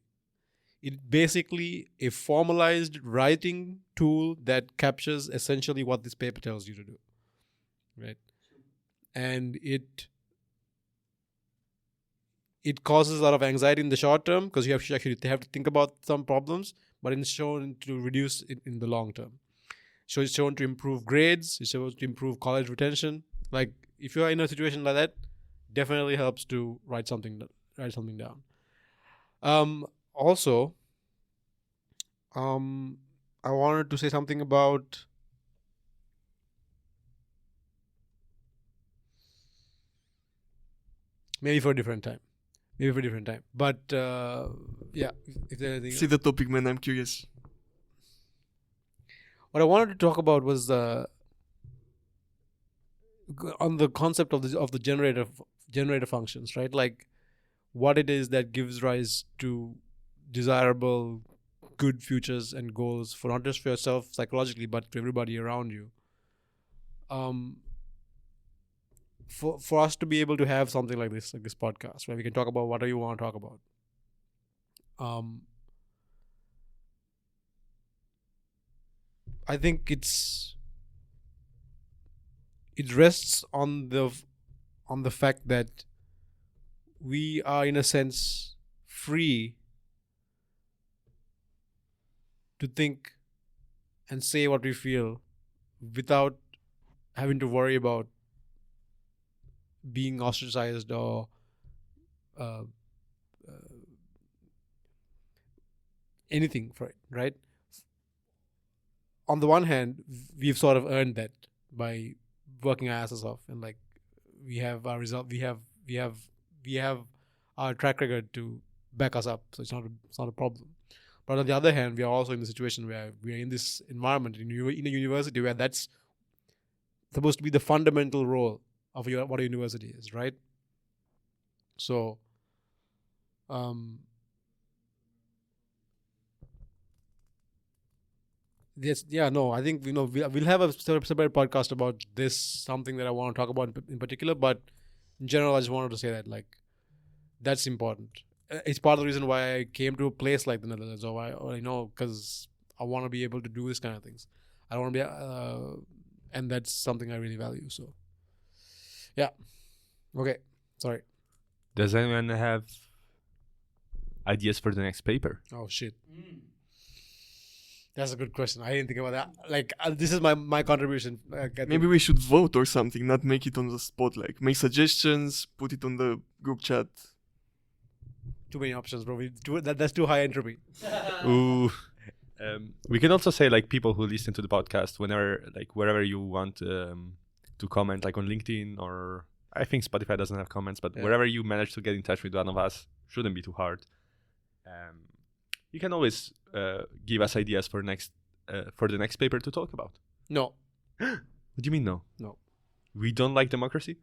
It's basically a formalized writing tool that captures essentially what this paper tells you to do, right? And it causes a lot of anxiety in the short term because you have to think about some problems, but it's shown to reduce it in the long term. So it's shown to improve grades. It's shown to improve college retention. Like if you are in a situation like that, definitely helps to write something down. Also, I wanted to say something about maybe for a different time. But yeah, if there's anything. See the topic, man. I'm curious. What I wanted to talk about was on the concept of the generator functions, right? Like what it is that gives rise to desirable, good futures and goals for not just for yourself psychologically, but to everybody around you. For us to be able to have something like this podcast, where we can talk about whatever you want to talk about. I think it rests on the fact that we are in a sense free to think and say what we feel without having to worry about being ostracized or anything for it, right? On the one hand, we've sort of earned that by working our asses off, and like we have our result, we have our track record to back us up, so it's not a problem. But on the other hand, we are also in the situation where we are in this environment in a university where that's supposed to be the fundamental role of what a university is, right? So, yes, yeah, no, I think we'll have a separate podcast about this, something that I want to talk about in particular. But in general, I just wanted to say that like that's important. It's part of the reason why I came to a place like the Netherlands, because I want to be able to do this kind of things. I don't want to be, and that's something I really value. So, yeah, okay, sorry. Does anyone have ideas for the next paper? Oh shit. That's a good question. I didn't think about that. Like, this is my contribution. Maybe we should vote or something, not make it on the spot. Like, make suggestions, put it on the group chat. Too many options, bro. That's too high entropy. Ooh. We can also say like people who listen to the podcast wherever you want to comment, like on LinkedIn, or I think Spotify doesn't have comments, but wherever you manage to get in touch with one of us, shouldn't be too hard. You can always give us ideas for the next paper to talk about. No. What do you mean no? No. We don't like democracy?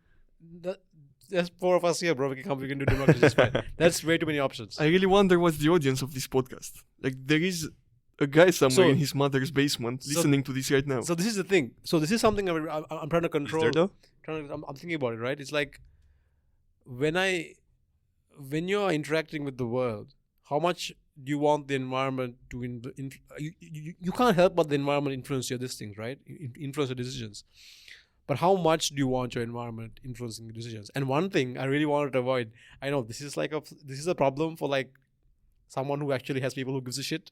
There's 4 of us here, bro. We can do democracy just fine. That's way too many options. I really wonder what's the audience of this podcast. Like, there is a guy somewhere in his mother's basement listening to this right now. So this is the thing. So this is something I'm trying to control. Is there though? I'm thinking about it, right? It's like when you're interacting with the world, how much do you want the environment to you can't help but the environment influence your things, right? Influence your decisions. But how much do you want your environment influencing your decisions? And one thing I really wanted to avoid, I know this is a problem for like someone who actually has people who gives a shit.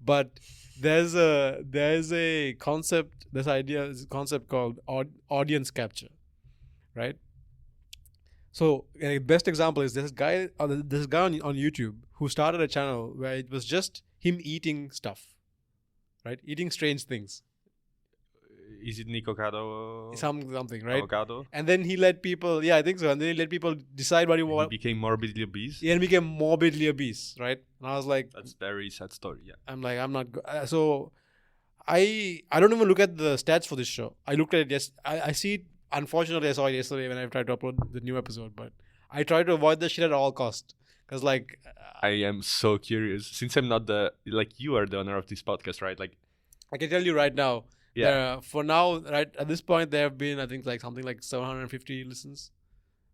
But there's a concept, this concept called audience capture, right? So a best example is this guy on YouTube who started a channel where it was just him eating stuff, right? Eating strange things. Is it Nicocado? Something, right? Avocado? And then he let people, yeah, I think so. And then he let people decide what he He wanted. became morbidly obese. Yeah, and became morbidly obese, right? And I was like, That's very sad story. Yeah. I'm like, I'm not. So I don't even look at the stats for this show. I looked at it. I see it. Unfortunately, I saw it yesterday when I tried to upload the new episode. But I try to avoid this shit at all cost. Because like, I am so curious. Since I'm not you are the owner of this podcast, right? Like, I can tell you right now. yeah. For now, right at this point, there have been, I think, like something like 750 listens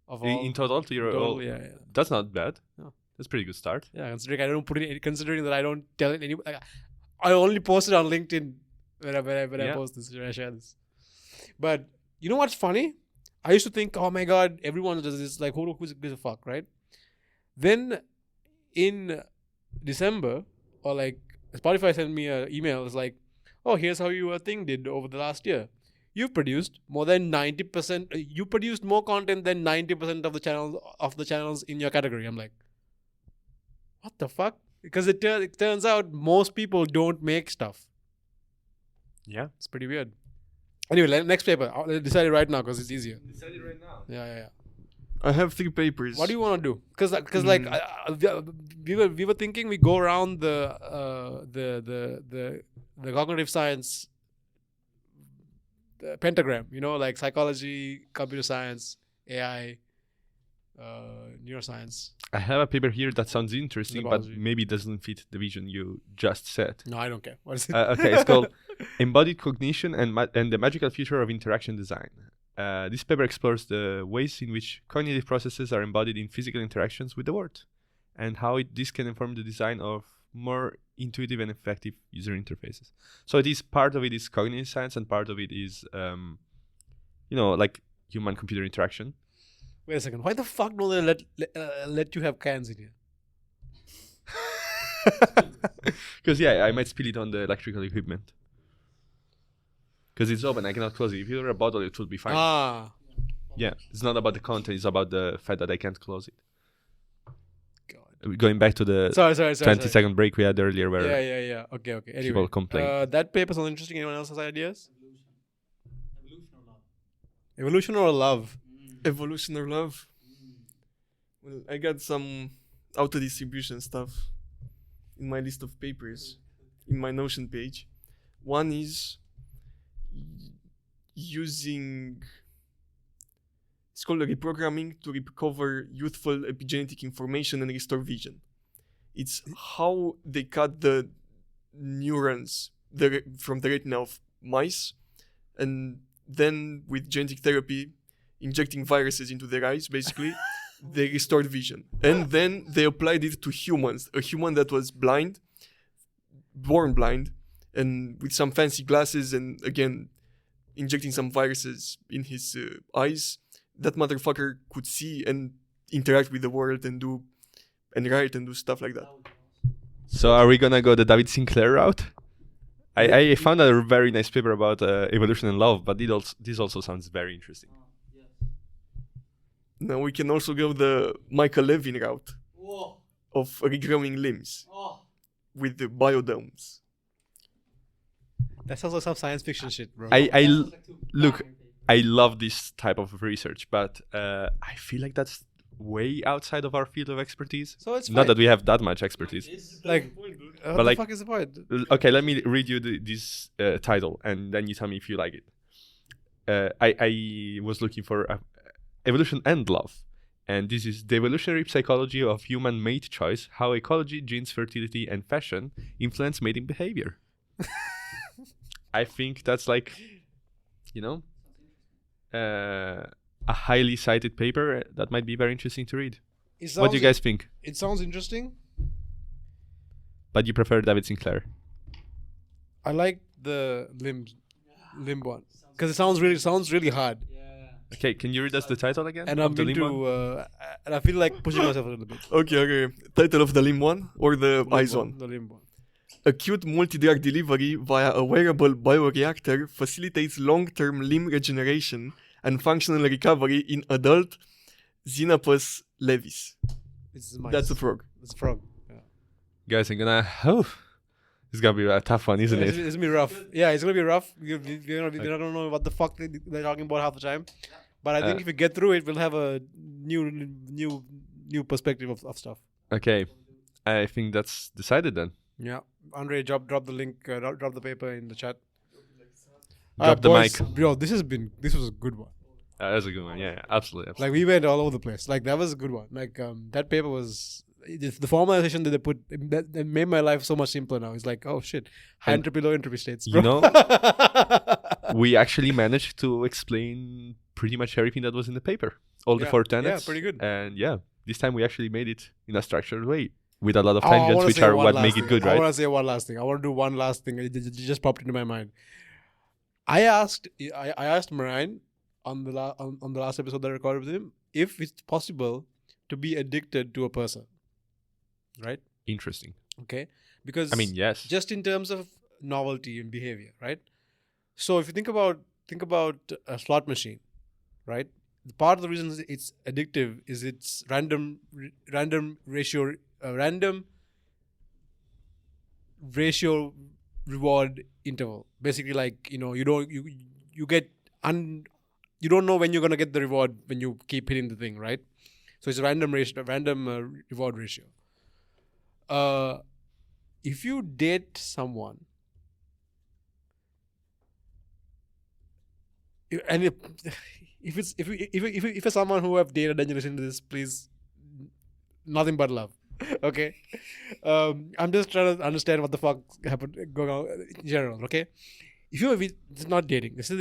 of all. In total to your total, all. yeah. That's not bad. No. That's a pretty good start. Yeah, considering that I don't tell it anyone. Like, I only post it on LinkedIn when I post this, when I share this. But you know what's funny? I used to think, oh my god, everyone does this. Like, who gives a fuck, right? Then in December, or like Spotify sent me an email. It's like, oh, here's how your thing did over the last year. You've produced more than 90%. You produced more content than 90% of the channels in your category. I'm like, what the fuck? Because it turns out most people don't make stuff. Yeah. It's pretty weird. Anyway, next paper. I'll decide it right now because it's easier. Decide it right now. Yeah. I have 3 papers. What do you want to do? Because like we were thinking we go around the cognitive science pentagram. You know, like psychology, computer science, AI, neuroscience. I have a paper here that sounds interesting, but Psychology. maybe doesn't fit the vision you just said. No, I don't care. What is it? Okay, it's called Embodied Cognition and the Magical Future of Interaction Design. This paper explores the ways in which cognitive processes are embodied in physical interactions with the world, and how this can inform the design of more intuitive and effective user interfaces. So it is part of it is cognitive science, and part of it is, like human-computer interaction. Wait a second. Why the fuck don't they let you have cans in here? Because I might spill it on the electrical equipment. Because it's open, I cannot close it. If you were a bottle, it would be fine. Yeah, it's not about the content; it's about the fact that I can't close it. God. Going back to the Sorry. 20-second break we had earlier, where Yeah. Okay. Anyway, people complain. that paper sounds interesting. Anyone else has ideas? Evolution or love? Evolution or love? Well, I got some auto-distribution stuff in my list of papers, in my Notion page. One is using, it's called reprogramming to recover youthful epigenetic information and restore vision. It's how they cut the neurons from the retina of mice, and then with genetic therapy, injecting viruses into their eyes, basically, they restored vision. And then they applied it to humans, a human that was blind, born blind, and with some fancy glasses, and again, injecting some viruses in his eyes. That motherfucker could see and interact with the world and write and do stuff like that. So are we gonna go the David Sinclair route? I found a very nice paper about evolution and love, but this also sounds very interesting. Now we can also go the Michael Levin route of regrowing limbs with the biodomes. That sounds like some science fiction shit, bro. Look, I love this type of research, but I feel like that's way outside of our field of expertise. So it's not fine. that we have that much expertise. Like, what the fuck is the point? Okay, let me read you this title, and then you tell me if you like it. I was looking for evolution and love, and this is the evolutionary psychology of human mate choice: how ecology, genes, fertility, and fashion influence mating behavior. I think that's like, a highly cited paper that might be very interesting to read. What do you guys think? It sounds interesting. But you prefer David Sinclair? I like the limb one because it sounds really hard. Okay, can you read us the title again? And of I'm the limb one? into and I feel like pushing myself a little bit. Okay. Title of the limb one or the eyes one? The limb one. acute multi-drug delivery via a wearable bioreactor facilitates long-term limb regeneration and functional recovery in adult Xenopus levis. That's a frog. It's a frog. Yeah. Guys, I'm gonna. Oh, it's gonna be a tough one, isn't It's it? gonna be rough. Yeah, it's gonna be rough. We don't know what the fuck they're talking about half the time. But I think if we get through it, we'll have a new perspective of stuff. Okay, I think that's decided then. Yeah, Andre, drop the link, drop the paper in the chat. Drop the boys, mic. bro. This was a good one. That's a good one. Yeah, absolutely. Like we went all over the place. Like that was a good one. Like that paper was the formalization that they put that made my life so much simpler now. It's like, oh shit, high And entropy, low entropy states. Bro. You know, we actually managed to explain pretty much everything that was in the paper. All the 4 tenets. Yeah, pretty good. And yeah, this time we actually made it in a structured way with a lot of I tangents, wanna which say are one what last make thing. it good, I right? want to say one last thing. I want to do one last thing. It just popped into my mind. I asked Marine on the last episode that I recorded with him if it's possible to be addicted to a person, right? Interesting. Okay, because I mean, yes. just in terms of novelty and behavior, right? So if you think about a slot machine, right? Part of the reason it's addictive is its random ratio reward interval. Basically, like you don't know when you're gonna get the reward when you keep hitting the thing, right? So it's a random reward ratio. If you date someone, and if it's someone who have dated and you listen to this, please, nothing but love. Okay, I'm just trying to understand what the fuck happened going on in general. Okay, if it's not dating, this is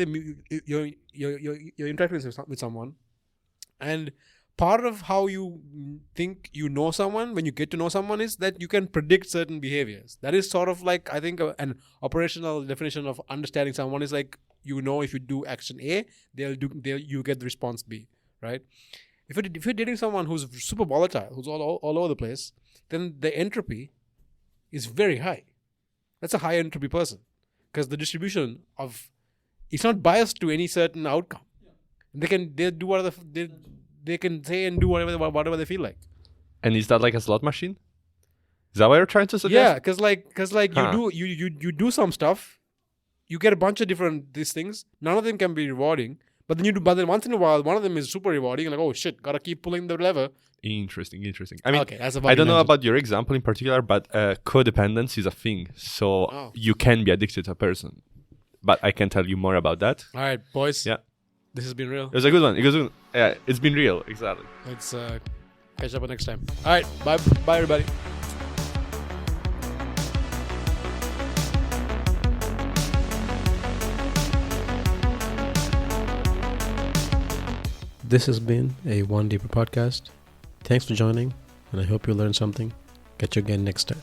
you're interacting with someone, and part of how you think you know someone when you get to know someone is that you can predict certain behaviors. That is sort of like, I think, an operational definition of understanding someone is like, if you do action A, you get the response B, right? If you're dating someone who's super volatile, who's all over the place, then the entropy is very high. That's a high entropy person because the distribution it's not biased to any certain outcome. They do whatever they can say and do whatever they feel like. And is that like a slot machine? Is that what you're trying to suggest? Yeah, because you do some stuff, you get a bunch of different these things. None of them can be rewarding, but then once in a while, one of them is super rewarding. Like, oh shit, gotta keep pulling the lever. Interesting. I mean, okay, that's I don't know about your example in particular, but codependence is a thing. So you can be addicted to a person, but I can tell you more about that. All right, boys. Yeah. This has been real. It was a good one. Yeah, it's been real. Exactly. Let's catch up next time. All right. Bye, everybody. This has been a One Deeper podcast. Thanks for joining, and I hope you learned something. Catch you again next time.